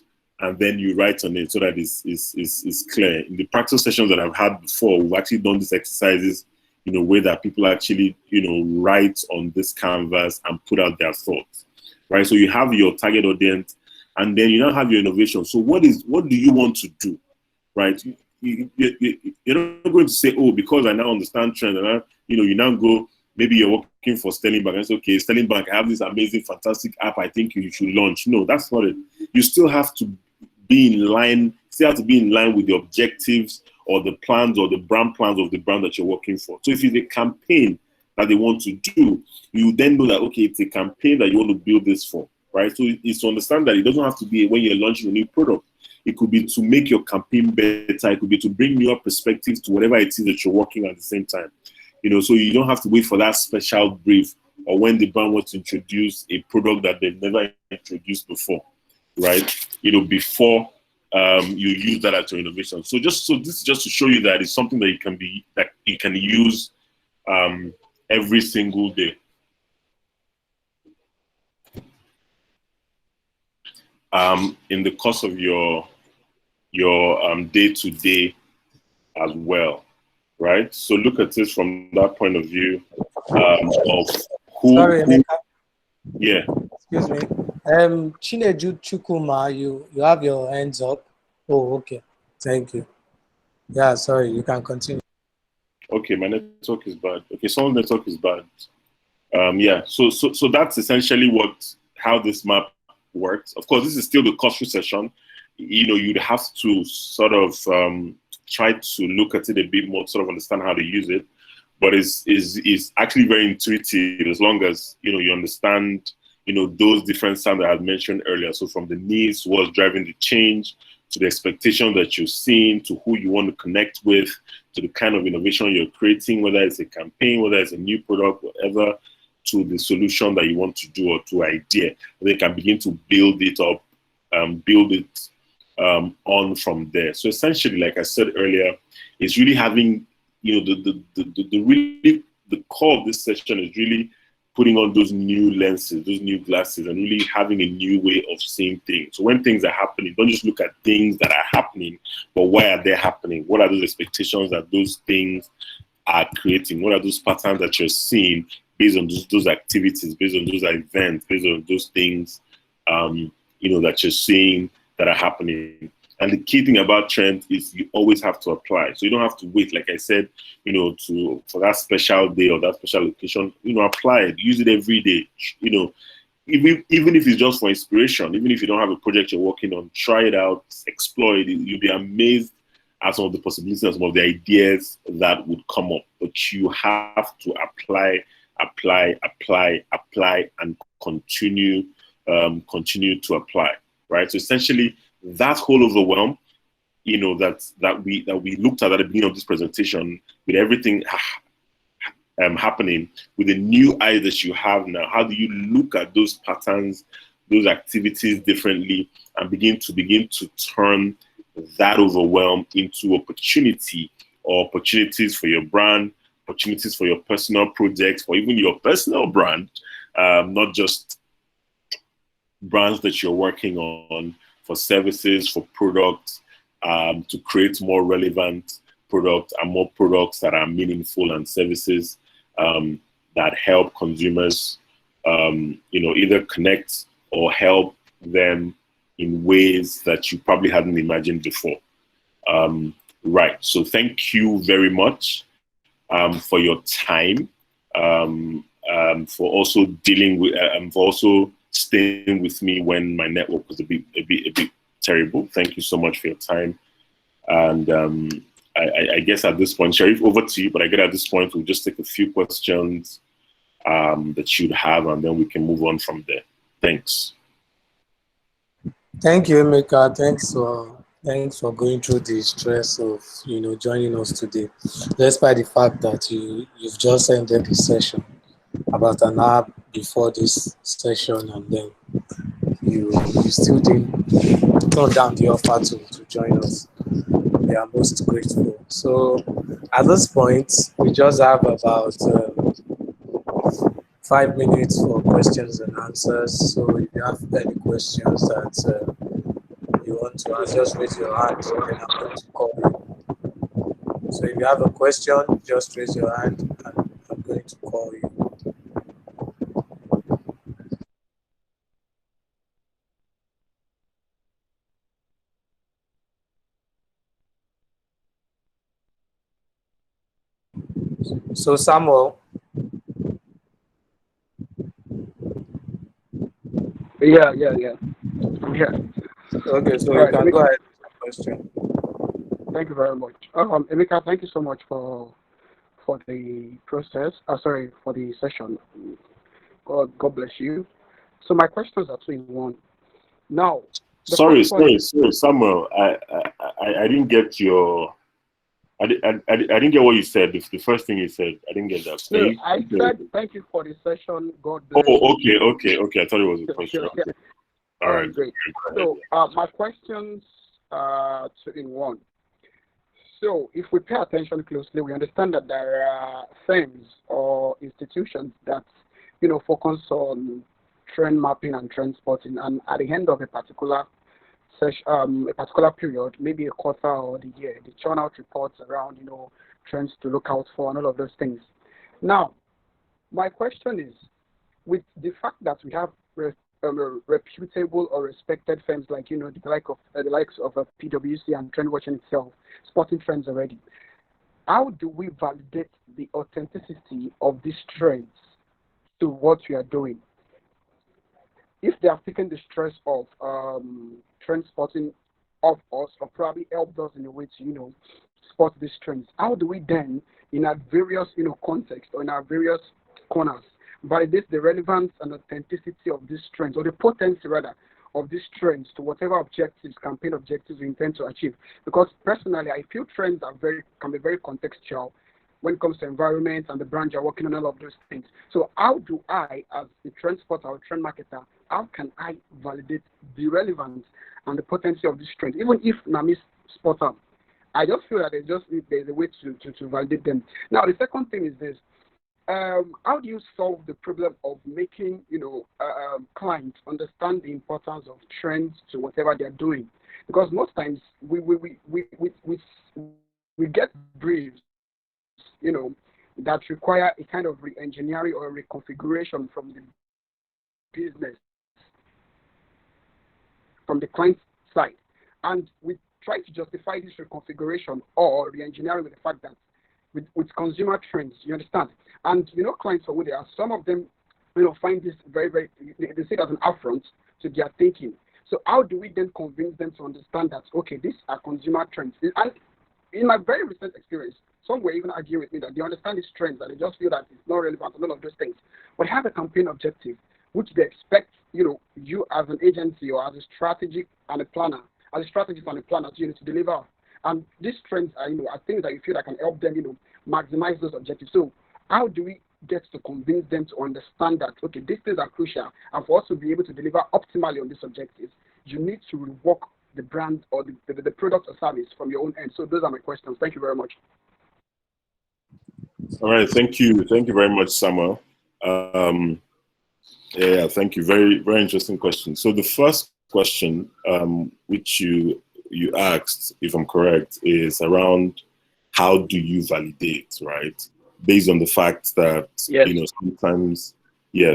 and then you write on it so that it's clear. In the practice sessions that I've had before, we've actually done these exercises in a way that people actually, write on this canvas and put out their thoughts, right? So you have your target audience, and then you now have your innovation. So what do you want to do, right? You're not going to say, because I now understand trend, and you now go, maybe you're working for Sterling Bank, and it's okay, Sterling Bank, I have this amazing, fantastic app I think you should launch. No, that's not it. You still have to be in line, with the objectives or the plans or the brand plans of the brand that you're working for. So if it's a campaign that they want to do, you then know that, okay, it's a campaign that you want to build this for, right? So it's to understand that it doesn't have to be when you're launching a new product. It could be to make your campaign better. It could be to bring newer perspectives to whatever it is that you're working on at the same time. So you don't have to wait for that special brief or when the brand wants to introduce a product that they've never introduced before, right? Before you use that as your innovation. So this is just to show you that it's something that you can use every single day. In the course of your day-to-day as well, right? So look at this from that point of view of who. Sorry, Emeka. Yeah. Excuse me. Chineju Chukuma, you have your hands up. Oh, okay. Thank you. Yeah, sorry, you can continue. Okay, my network is bad. Okay, someone's network is bad. Yeah, so that's essentially how this map works. Of course, this is still the course session. You'd have to sort of try to look at it a bit more, sort of understand how to use it. But it's actually very intuitive as long as you understand those different sounds that I mentioned earlier. So from the needs, what's driving the change, to the expectation that you're seeing, to who you want to connect with, to the kind of innovation you're creating, whether it's a campaign, whether it's a new product, whatever, to the solution that you want to do or to idea. They can begin to build it up, build it on from there. So essentially, like I said earlier, it's really having, the core of this session is really putting on those new lenses, those new glasses, and really having a new way of seeing things. So when things are happening, don't just look at things that are happening, but why are they happening? What are those expectations that those things are creating? What are those patterns that you're seeing based on those activities, based on those events, based on those things, that you're seeing that are happening? And the key thing about trends is you always have to apply. So you don't have to wait, like I said, for that special day or that special occasion, apply it, use it every day. Even if it's just for inspiration, even if you don't have a project you're working on, try it out, explore it. You'll be amazed at some of the possibilities and some of the ideas that would come up. But you have to apply, and continue to apply, right? So essentially, that whole overwhelm, that we looked at the beginning of this presentation, with everything happening, with the new eyes that you have now, how do you look at those patterns, those activities differently, and begin to turn that overwhelm into opportunity, or opportunities for your brand, opportunities for your personal projects, or even your personal brand, not just brands that you're working on, for services, for products, to create more relevant products and more products that are meaningful, and services that help consumers, either connect or help them in ways that you probably hadn't imagined before. Right. So thank you very much for your time, for also dealing with, for also staying with me when my network was a bit terrible. Thank you so much for your time. And I guess at this point, Sharif, over to you, but I guess at this point, we'll just take a few questions that you'd have, and then we can move on from there. Thanks. Thank you, Emeka. Thanks for going through the stress of joining us today, despite the fact that you've just ended the session about an hour before this session, and then you still didn't turn down the offer to join us. We are most grateful. So at this point, we just have about 5 minutes for questions and answers. So if you have any questions that you want to ask, just raise your hand, and I'm going to call you. So if you have a question, just raise your hand, and I'm going to call you. So Samuel. Yeah. I'm here. Okay, so you can go ahead with the question. Thank you very much. Emeka, thank you so much for the process. For the session. God bless you. So my questions are two in one. Now, sorry, Samuel. I didn't get your. I didn't get what you said. The first thing you said, I didn't get that. No, I said thank you for the session. God bless. Oh, okay. I thought it was a question. Okay. All right, great. So my questions are two in one. So if we pay attention closely, we understand that there are firms or institutions that focus on trend mapping and trend spotting, and at the end of a particular period, maybe a quarter or the year, they churn out reports around, trends to look out for and all of those things. Now, my question is, with the fact that we have reputable or respected firms like, the likes of PwC and Trendwatching itself, spotting trends already, how do we validate the authenticity of these trends to what we are doing? If they have taken the stress of trend spotting of us, or probably helped us in a way to, spot these trends, how do we then, in our various, contexts or in our various corners, validates the relevance and authenticity of these trends, or the potency rather of these trends to whatever objectives, campaign objectives we intend to achieve. Because personally, I feel trends can be very contextual when it comes to environment and the brand you're working on, all of those things. So how do I, as a trend spotter or trend marketer, how can I validate the relevance and the potency of this trend, even if Nami spotter? I just feel that there's a way to validate them. Now, the second thing is this. How do you solve the problem of making clients understand the importance of trends to whatever they're doing? Because most times we get briefs, that require a kind of re-engineering or reconfiguration from the business, from the client side, and we try to justify this reconfiguration or re-engineering with the fact that with consumer trends, you understand? And clients for who they are, some of them find this very, very, they see it as an affront to their thinking. So how do we then convince them to understand that, okay, these are consumer trends? And in my very recent experience, some were even arguing with me that they understand these trends, that they just feel that it's not relevant and all of those things. But have a campaign objective, which they expect, you as an agency or as a strategy and a planner, as a strategist and a planner, to deliver. And these trends are, are things that you feel that can help them, maximize those objectives. So how do we get to convince them to understand that, okay, these things are crucial, and for us to be able to deliver optimally on these objectives, you need to rework the brand or the product or service from your own end. So those are my questions. Thank you very much. All right, thank you very much, Samuel. Yeah, thank you. Very, very interesting question. So the first question, which you asked, if I'm correct, is around how do you validate, right? Based on the fact that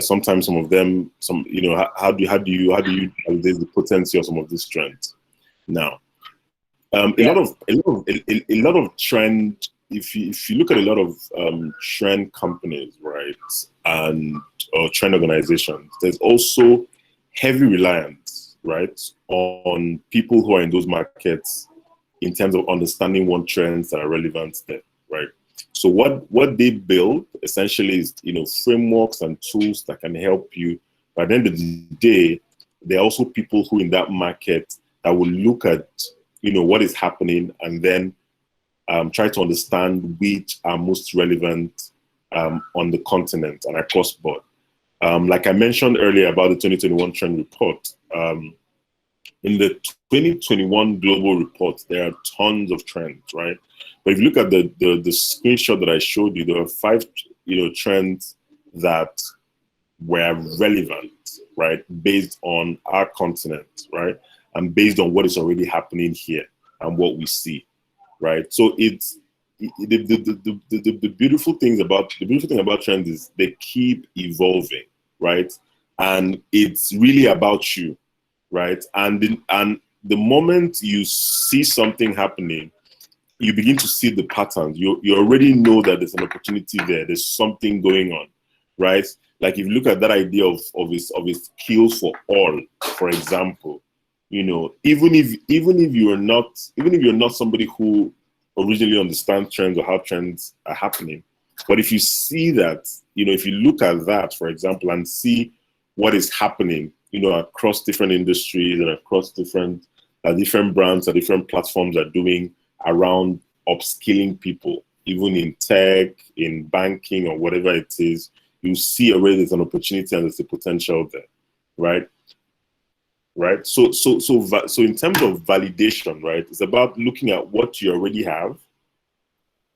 sometimes some of them, how do you validate the potency of some of these trends? Now, a lot of trend. If you look at a lot of trend companies, right, or trend organizations, there's also heavy reliance, right, on people who are in those markets in terms of understanding what trends that are relevant there, right? So what they build essentially is frameworks and tools that can help you. By the end of the day, there are also people who in that market that will look at what is happening and then try to understand which are most relevant on the continent and across board. Like I mentioned earlier about the 2021 trend report, in the 2021 global report, there are tons of trends, right? But if you look at the screenshot that I showed you, there are 5 trends that were relevant, right, based on our continent, right, and based on what is already happening here and what we see. Right, so it's the beautiful thing about trends is they keep evolving, right, and it's really about you, right, and the moment you see something happening, you begin to see the patterns. You already know that there's an opportunity there. There's something going on, right? Like if you look at that idea of his skills for all, for example. Even if you're not somebody who originally understands trends or how trends are happening, but if you see that, if you look at that, for example, and see what is happening, across different industries and across different brands or different platforms are doing around upskilling people, even in tech, in banking, or whatever it is, you see already there's an opportunity and there's a potential there, right? Right. So in terms of validation, right, it's about looking at what you already have,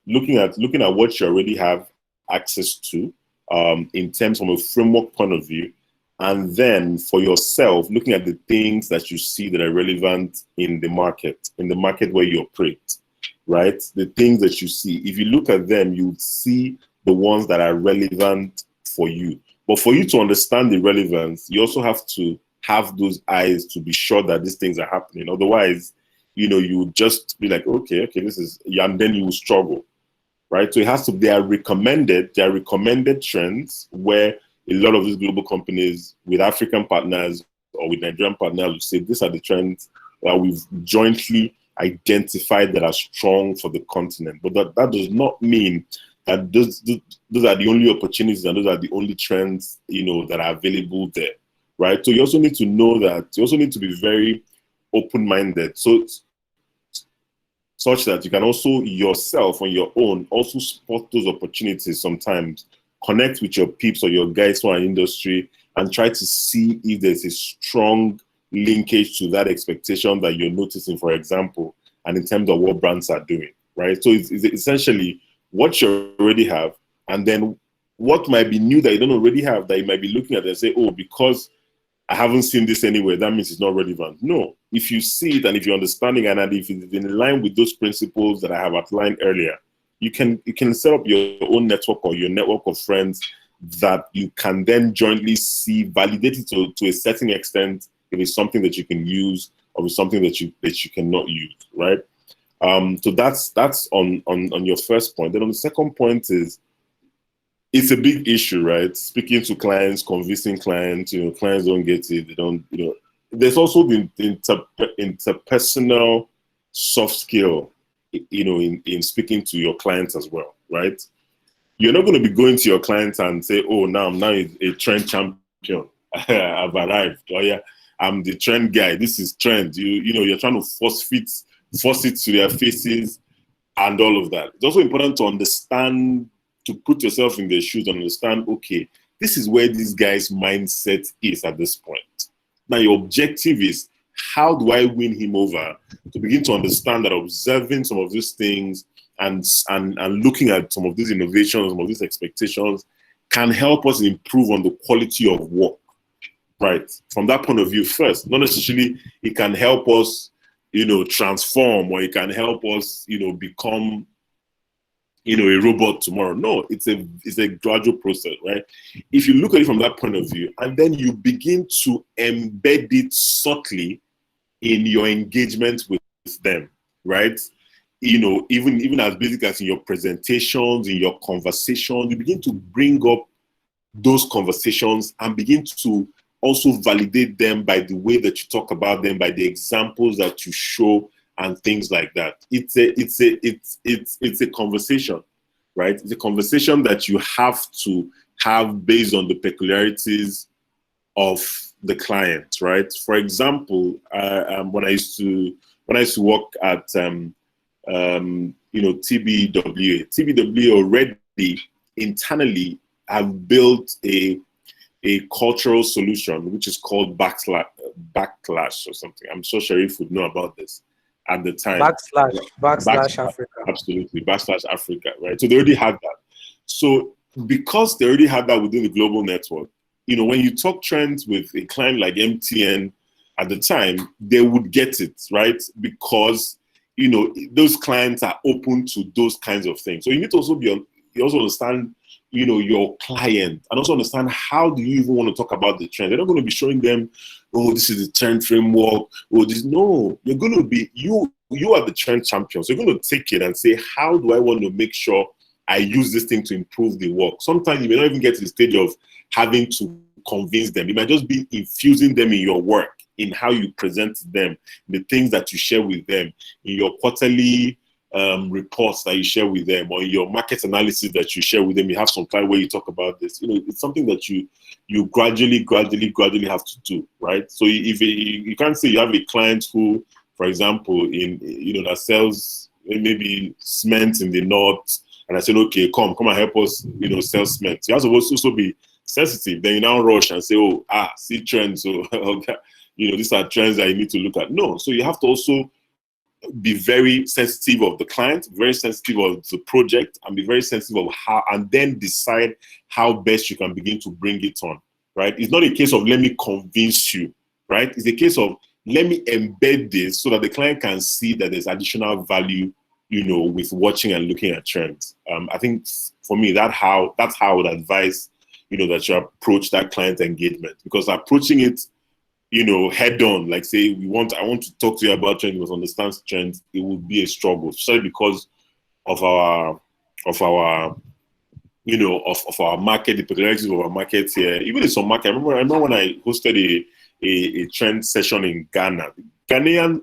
looking at what you already have access to, in terms from a framework point of view, and then for yourself, looking at the things that you see that are relevant in the market where you operate, right? The things that you see, if you look at them, you see the ones that are relevant for you. But for you to understand the relevance, you also have to have those eyes to be sure that these things are happening. Otherwise, you just be like, okay, this is, and then you will struggle, right? So it has to be, there are recommended trends where a lot of these global companies with African partners or with Nigerian partners will say, these are the trends that we've jointly identified that are strong for the continent. But that does not mean those are the only opportunities and those are the only trends, that are available there, right? So you also need to know that you also need to be very open-minded, such that you can also yourself on your own also spot those opportunities sometimes, connect with your peeps or your guys who are in industry and try to see if there's a strong linkage to that expectation that you're noticing, for example, and in terms of what brands are doing, right? So it's essentially what you already have, and then what might be new that you don't already have that you might be looking at and say, oh, because I haven't seen this anywhere, that means it's not relevant. No, if you see it and if you're understanding and if it's in line with those principles that I have outlined earlier, you can set up your own network or your network of friends that you can then jointly see, validate it to a certain extent if it's something that you can use or it's something that you cannot use, right? So that's on your first point. Then on the second point is, it's a big issue, right? Speaking to clients, convincing clients, clients don't get it. They don't, there's also the interpersonal soft skill, in speaking to your clients as well, right? You're not going to be going to your clients and say, oh, now I'm a trend champion. I've arrived. Oh yeah, I'm the trend guy. This is trend. You're trying to force it to their faces and all of that. It's also important to understand, to put yourself in their shoes and understand, okay, this is where this guy's mindset is at this point. Now, your objective is, how do I win him over? To begin to understand that observing some of these things and looking at some of these innovations, some of these expectations can help us improve on the quality of work, right? From that point of view first, not necessarily it can help us, transform, or it can help us, become a robot tomorrow. No, it's a gradual process, right? If you look at it from that point of view, and then you begin to embed it subtly in your engagement with them, right? Even as basic as in your presentations, in your conversations, you begin to bring up those conversations and begin to also validate them by the way that you talk about them, by the examples that you show, and things like that. It's a conversation, right? It's a conversation that you have to have based on the peculiarities of the client, right? For example, when I used to work at TBWA already internally have built a cultural solution which is called Backlash or something. I'm sure Sharif would know about this at the time. Backslash Africa. Absolutely, Backslash Africa, right? So they already had that. So because they already had that within the global network, when you talk trends with a client like MTN at the time, they would get it, right? Because, those clients are open to those kinds of things. So you need to also understand, your client, and also understand how do you even want to talk about the trend. They're not going to be showing them, oh, this is the trend framework. Oh, no, you're going to be, you are the trend champion. So you're going to take it and say, how do I want to make sure I use this thing to improve the work? Sometimes you may not even get to the stage of having to convince them. It might just be infusing them in your work, in how you present to them, the things that you share with them, in your quarterly reports that you share with them, or your market analysis that you share with them. You have some time where you talk about this. It's something that you gradually have to do, right? So if you can't say you have a client who, for example, that sells maybe cement in the north, and I said, okay, come and help us, sell cement. You have to also be sensitive. Then you now rush and say, oh, see trends. So these are trends that you need to look at. No, so you have to also be very sensitive of the client, very sensitive of the project, and be very sensitive of how, and then decide how best you can begin to bring it on, right? It's not a case of let me convince you, right? It's a case of let me embed this so that the client can see that there's additional value, with watching and looking at trends. I think for me, that's how I would advise, that you approach that client engagement, because approaching it, head on, like say, I want to talk to you about trends, you must understand trends, it would be a struggle, especially because of our market, the peculiarities of our market here. Even in some market, I remember when I hosted a trend session in Ghana. Ghanaian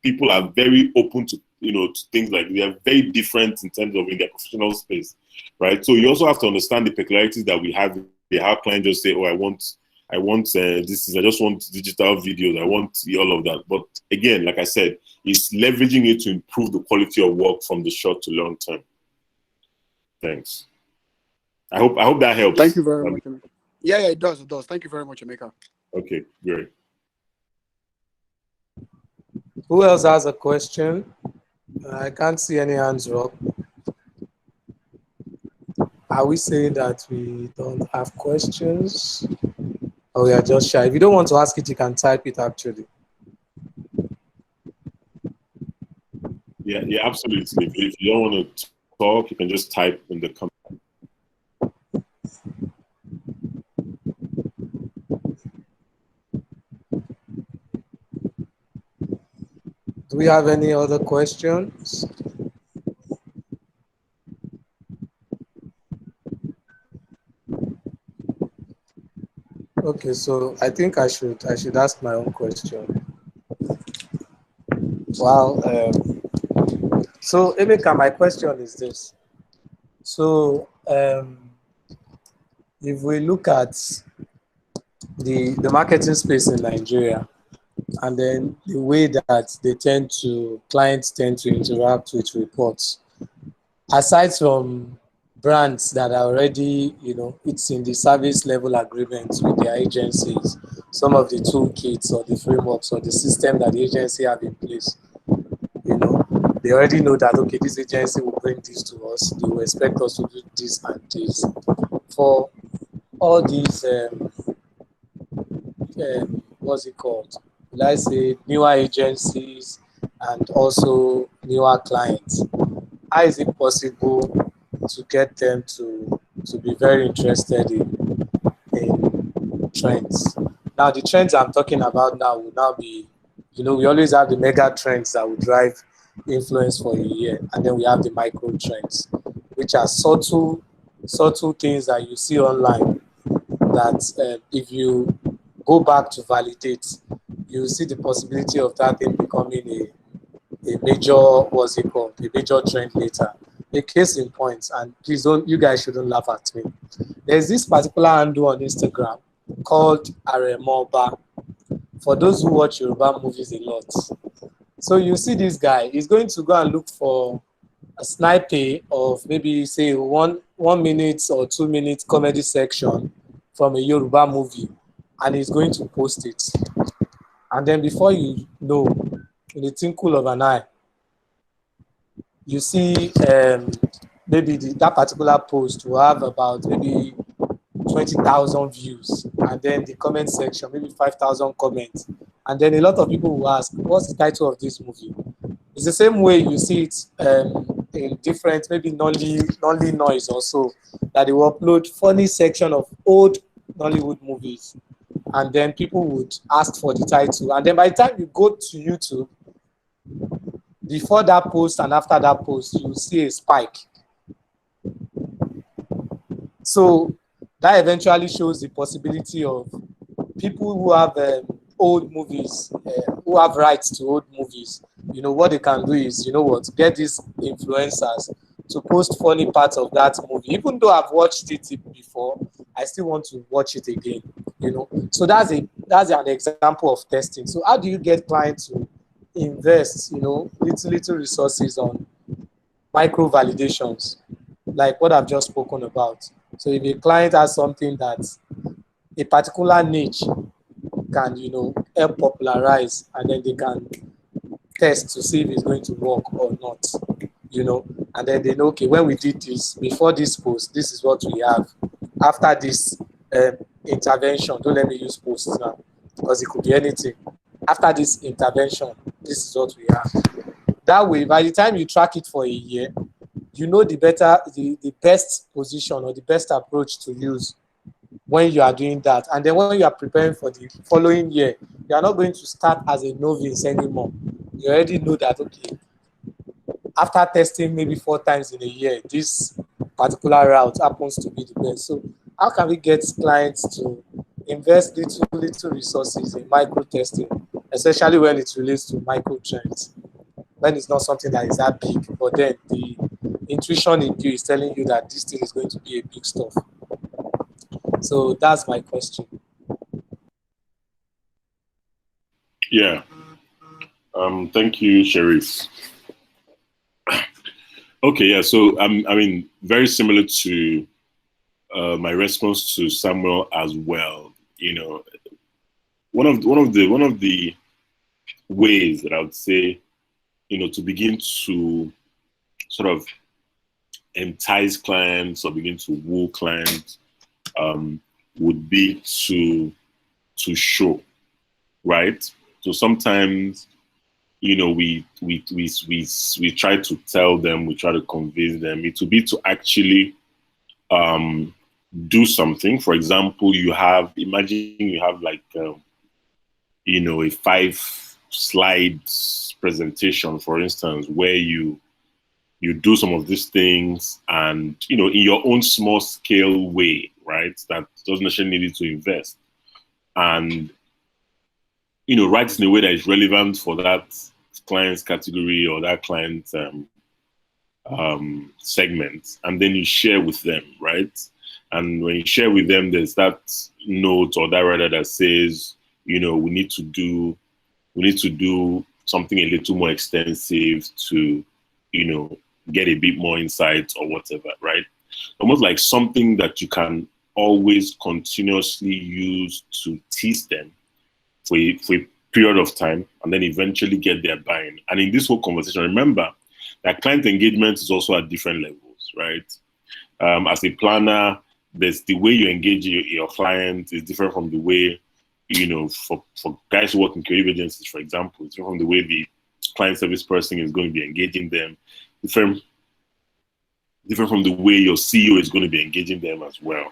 people are very open to things like they are very different in terms of in their professional space, right? So you also have to understand the peculiarities that we have. They have clients just say, "Oh, I just want digital videos. I want all of that." But again, like I said, it's leveraging it to improve the quality of work from the short to long term. Thanks. I hope that helps. Thank you very much, Emeka. Yeah, it does. It does. Thank you very much, Emeka. Okay, great. Who else has a question? I can't see any hands up. Are we saying that we don't have questions? Or we are just shy? If you don't want to ask it, you can type it actually. Yeah, absolutely. If you don't want to talk, you can just type in the comment. Do we have any other questions? Okay, so I think I should ask my own question. Well, so Emeka, my question is this. So if we look at the marketing space in Nigeria, and then the way that clients tend to interact with reports, aside from brands that are already, it's in the service level agreements with their agencies, some of the toolkits or the frameworks or the system that the agency have in place, they already know that, okay, this agency will bring this to us. They will expect us to do this and this. For all these, what's it called? Will I say newer agencies and also newer clients? How is it possible to get them to be very interested in trends? Now, the trends I'm talking about now will now be, we always have the mega trends that will drive influence for a year, and then we have the micro trends, which are subtle things that you see online that if you go back to validate, you see the possibility of that thing becoming a major, what's it called, a major trend later. A case in point, and please don't, you guys shouldn't laugh at me. There's this particular handle on Instagram called Aremoba. For those who watch Yoruba movies a lot. So you see this guy, he's going to go and look for a snippet of maybe say one minute or 2 minute comedy section from a Yoruba movie, and he's going to post it. And then before you know, in the twinkle of an eye, you see maybe that particular post will have about maybe 20,000 views, and then the comment section, maybe 5,000 comments. And then a lot of people will ask, what's the title of this movie? It's the same way you see it in different, maybe Nolly Noise also, that they will upload funny section of old Nollywood movies. And then people would ask for the title. And then by the time you go to YouTube, before that post and after that post, you see a spike. So that eventually shows the possibility of people who have old movies, who have rights to old movies. What they can do is, get these influencers to post funny parts of that movie. Even though I've watched it before, I still want to watch it again. So that's an example of testing. So how do you get clients to invest, little resources on micro validations, like what I've just spoken about? So if a client has something that a particular niche can, help popularize, and then they can test to see if it's going to work or not, and then they know, okay, when we did this, before this post, this is what we have. After this intervention, don't let me use posts now, because it could be anything. After this intervention, this is what we have. That way, by the time you track it for a year, you know the best position or the best approach to use when you are doing that. And then when you are preparing for the following year, you are not going to start as a novice anymore. You already know that, okay, after testing maybe 4 times in a year, this particular route happens to be the best. So how can we get clients to invest little resources in micro testing, especially when it relates to micro trends? when it's not something that is that big, but then the intuition in you is telling you that this thing is going to be a big stuff. So that's my question. Yeah. Thank you, Sharif. Okay, yeah. So I mean, very similar to my response to Samuel as well. You know, one of the ways that I would say, you know, to begin to sort of entice clients or begin to woo clients would be to show, right? So sometimes, you know, we try to tell them, we try to convince them. It would be to actually do something. For example, imagine you have like you know, a 5 slides presentation, for instance, where you do some of these things and, you know, in your own small scale way, right? That doesn't necessarily need you to invest. And, you know, write in a way that is relevant for that client's category or that client segment. And then you share with them, right? And when you share with them, there's that note or that rather that says, you know, we need to do something a little more extensive to, you know, get a bit more insight or whatever, right? Almost like something that you can always continuously use to tease them for a period of time and then eventually get their buy-in. And in this whole conversation, remember that client engagement is also at different levels, right? As a planner, there's the way you engage your client is different from the way, you know, for guys who work in creative agencies, for example, it's different from the way the client service person is going to be engaging them, different from the way your CEO is going to be engaging them as well,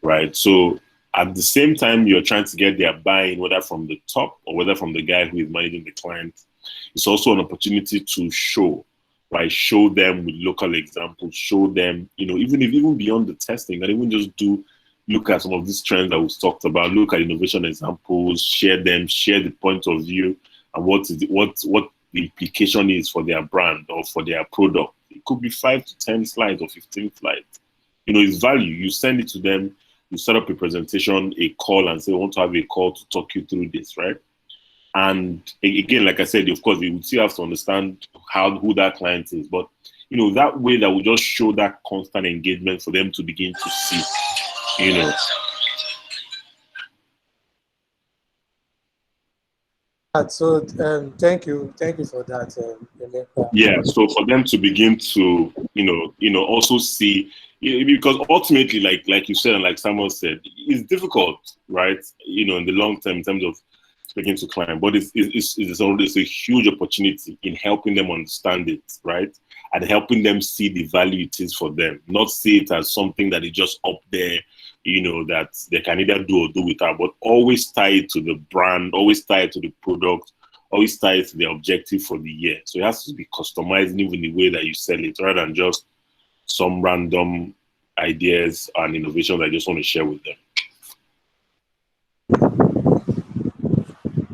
right? So at the same time, you're trying to get their buy-in, whether from the top or whether from the guy who is managing the client. It's also an opportunity to show, right? Show them with local examples, show them, you know, even beyond the testing, not even just look at some of these trends that we've talked about, look at innovation examples, share them, share the point of view and what the implication is for their brand or for their product. It could be 5 to 10 slides or 15 slides. You know, it's value. You send it to them, you set up a presentation, a call, and say, I want to have a call to talk you through this, right? And again, like I said, of course, you would still have to understand who that client is. But, you know, that way that will just show that constant engagement for them to begin to see, you know. So thank you for that, Emeka. Yeah, so for them to begin to, you know, also see, because ultimately, like you said, and like Samuel said, it's difficult, right? You know, in the long term, in terms of speaking to clients, but it's a huge opportunity in helping them understand it, right? And helping them see the value it is for them, not see it as something that is just up there, you know, that they can either do or do without, but always tie it to the brand, always tie it to the product, always tie it to the objective for the year. So it has to be customized even the way that you sell it, rather than just some random ideas and innovations I just want to share with them.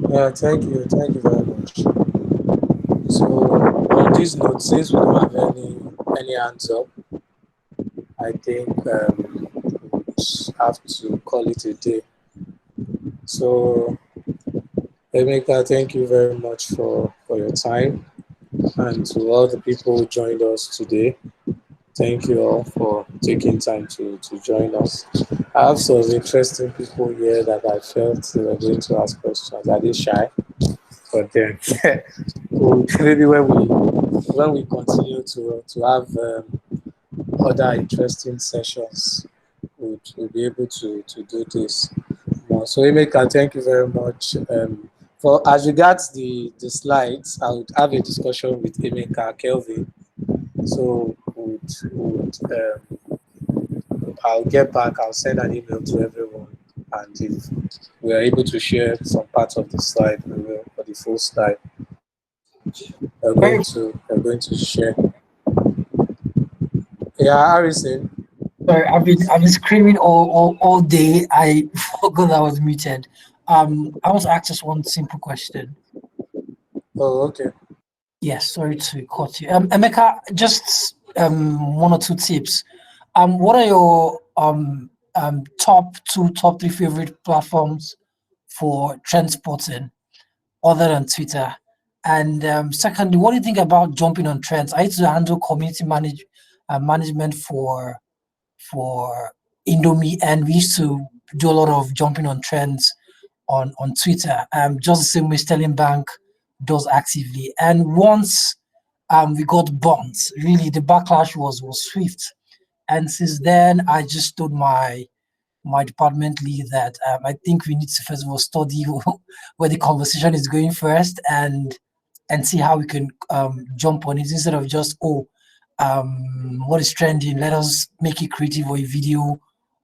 Yeah, thank you very much. So on this note, since we don't have any hands up, I think we have to call it a day. So Emeka, thank you very much for your time, and to all the people who joined us today. Thank you all for taking time to join us. I have some interesting people here that I felt they were going to ask questions. Are they shy? But then maybe when we continue to have other interesting sessions, we'll be able to do this more. So Emeka, thank you very much. For as regards the slides, I would have a discussion with Emeka Kelvin. So I'll get back. I'll send an email to everyone, and if we are able to share some parts of the slide, we will, for the full slide. We're going to share. Yeah, Harrison. Sorry, I've been screaming all day. I forgot I was muted. I want to ask just one simple question. Oh, okay. Yes, sorry to cut you. Emeka, just 1 or 2 tips. What are your top 3 favorite platforms for trend spotting other than Twitter? And secondly, what do you think about jumping on trends? I used to handle community management for Indomie, and we used to do a lot of jumping on trends on Twitter. Just the same way Sterling Bank does actively. And once we got bumped, really the backlash was swift. And since then, I just told my department lead that I think we need to first of all study where the conversation is going first, and see how we can jump on it instead of just what is trending, let us make it creative or a video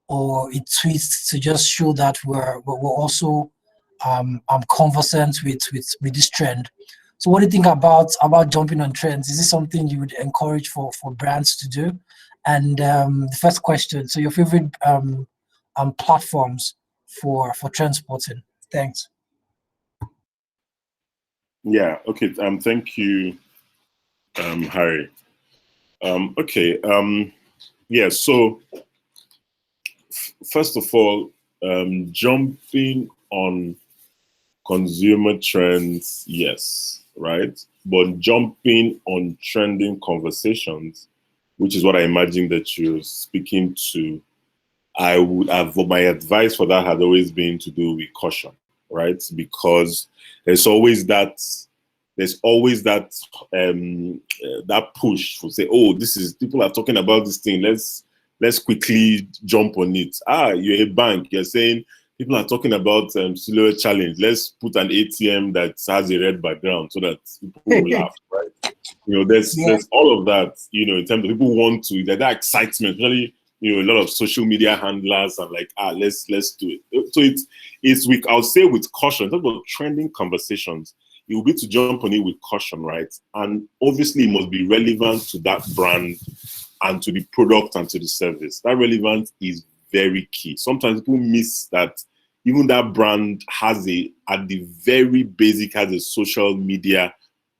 or a tweet to just show that we're also conversant with this trend. So what do you think about jumping on trends? Is this something you would encourage for brands to do? And the first question, so your favorite platforms for transporting. Thanks. Yeah. Okay. Thank you, Harry. Okay. Yeah. So first of all, jumping on consumer trends, yes, right. But jumping on trending conversations, which is what I imagine that you're speaking to, I would have, my advice for that had always been to do with caution, right? Because there's always that that push to say, oh, this is, people are talking about this thing, let's quickly jump on it. You're a bank, you're saying people are talking about Silhouette Challenge, let's put an ATM that has a red background so that people will laugh, right? There's all of that, in terms of people want to, that excitement, really, a lot of social media handlers are like, let's do it. So it's with, I'll say with caution. Talk about trending conversations. It will be to jump on it with caution, right? And obviously it must be relevant to that brand and to the product and to the service. That relevance is very key. Sometimes people miss that even that brand has at the very basic, has a social media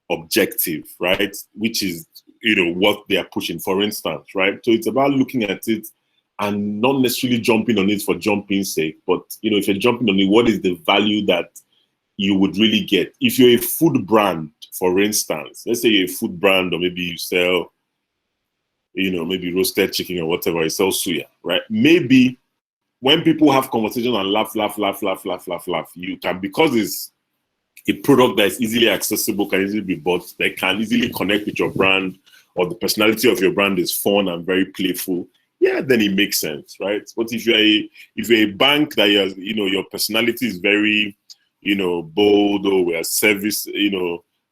objective, right? Which is, what they are pushing, for instance, right? So it's about looking at it and not necessarily jumping on it for jumping's sake, but, if you're jumping on it, what is the value that you would really get? If you're a food brand, for instance, let's say you're a food brand, or maybe you sell, maybe roasted chicken or whatever, you sell suya, right? Maybe when people have conversations and laugh, you can, because it's a product that is easily accessible, can easily be bought, they can easily connect with your brand, or the personality of your brand is fun and very playful, yeah, then it makes sense, right? But if you're a bank that your personality is very, bold, or we're service, what's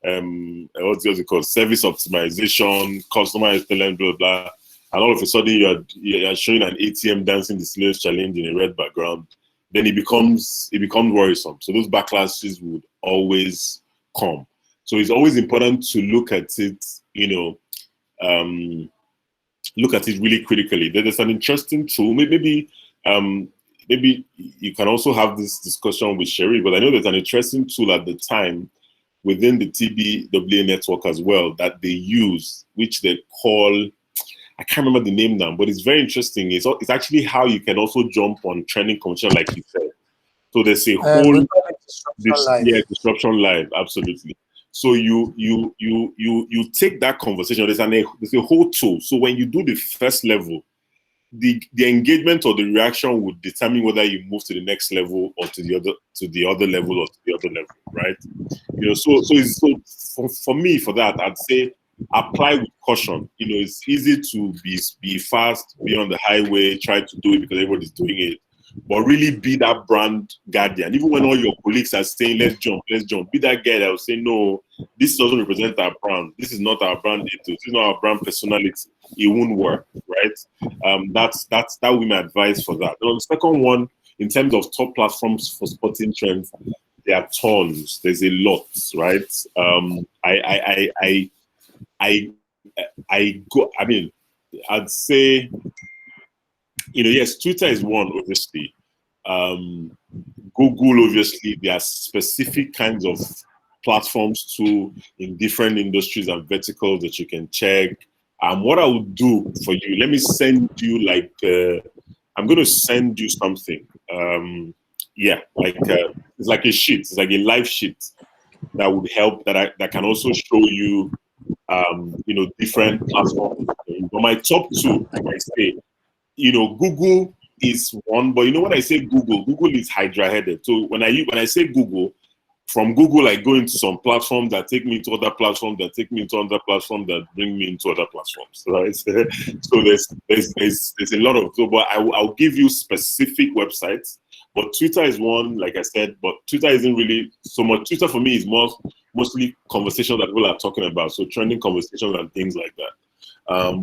it called? Service optimization, customer excellence, blah, blah. And all of a sudden you're showing an ATM dancing the Silhouette Challenge in a red background, then it becomes worrisome. So those backlashes would always come. So it's always important to look at it, look at it really critically. There's an interesting tool. Maybe you can also have this discussion with Sherry, but I know there's an interesting tool at the time within the TBWA network as well that they use, which they call, I can't remember the name now, but it's very interesting. It's actually how you can also jump on trending conversation, like you said. So there's a whole disruption live, absolutely. So you take that conversation. There's a whole tool. So when you do the first level, the engagement or the reaction would determine whether you move to the next level or to the other level or to the other level, right? So for me, for that, I'd say apply with caution. It's easy to be fast, be on the highway, try to do it because everybody's doing it, but really be that brand guardian. Even when all your colleagues are saying, let's jump, be that guy that will say, no, this doesn't represent our brand. This is not our brand ethos. This is not our brand personality. It won't work, right? That would be my advice for that. And the second one, in terms of top platforms for spotting trends, there are tons. There's a lot, right? I'd say, yes, Twitter is one, obviously. Google, obviously, there are specific kinds of platforms too in different industries and verticals that you can check. What I will do for you, let me send you like, I'm going to send you something. Yeah, like it's like a sheet. It's like a live sheet that would help. That can also show you, you know, different platforms. But my top two, like I say, you know, Google is one. But you know, when I say Google, Google is Hydra-headed. So when I say Google, from Google, I go into some platforms that take me to other platforms that take me into other platforms that bring me into other platforms. Right? So there's a lot of. So, but I'll give you specific websites. But Twitter is one, like I said. But Twitter isn't really so much. Twitter for me is mostly conversations that people are talking about. So trending conversations and things like that.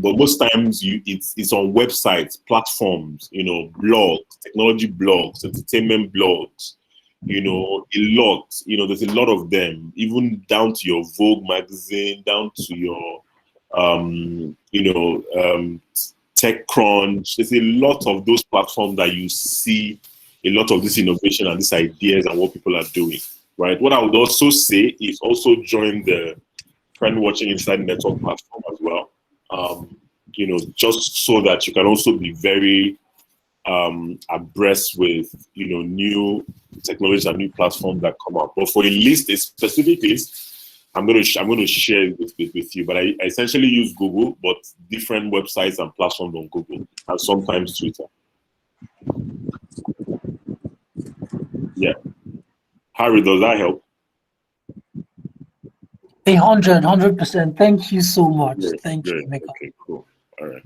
But most times it's on websites, platforms, you know, blogs, technology blogs, entertainment blogs. You know, a lot, you know, there's a lot of them, even down to your Vogue magazine, down to your, you know, TechCrunch. There's a lot of those platforms that you see a lot of this innovation and these ideas and what people are doing, right? What I would also say is also join the Trendwatching Inside Network platform as well. You know, just so that you can also be very abreast with, you know, new technologies and new platforms that come out. But for a list, a specific list, I'm going to share it with you. But I essentially use Google, but different websites and platforms on Google, and sometimes Twitter. Yeah, Harry, does that help? 100%. Thank you so much. Yes, Thank you, Emeka. Okay, cool. All right.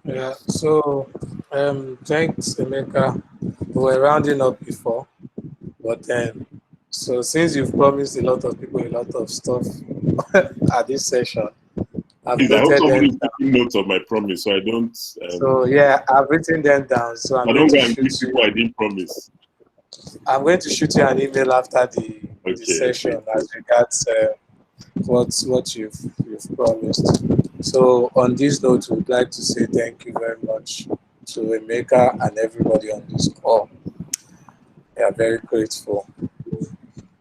Yeah, so thanks, Emeka. We were rounding up before, but then, so since you've promised a lot of people a lot of stuff at this session, I've Please, I hope noted somebody them is taking notes of my promise, so I don't. So yeah, I've written them down. So I don't go and give people I didn't promise. I'm going to shoot you an email after the session as regards what you've promised. So on this note, we'd like to say thank you very much to Emeka and everybody on this call. We are very grateful.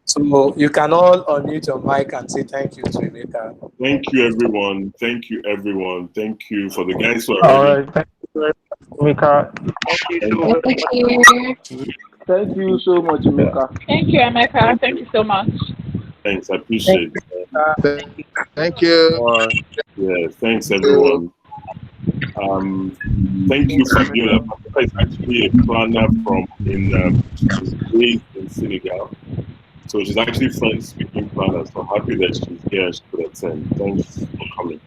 So you can all unmute your mic and say thank you to Emeka. Thank you, everyone. Thank you, everyone. Thank you for the guys who are All ready. right, thank you, Emeka. Thank you so much, Emeka. Thank you, Emeka. Thank you so much. Thanks, I appreciate it. Thank you. Yeah, thanks, everyone. Thank you, Fabiola. Fabiola is actually a planner she's based in Senegal. So she's actually French-speaking planner. So happy that she's here and she could attend. Thanks for coming.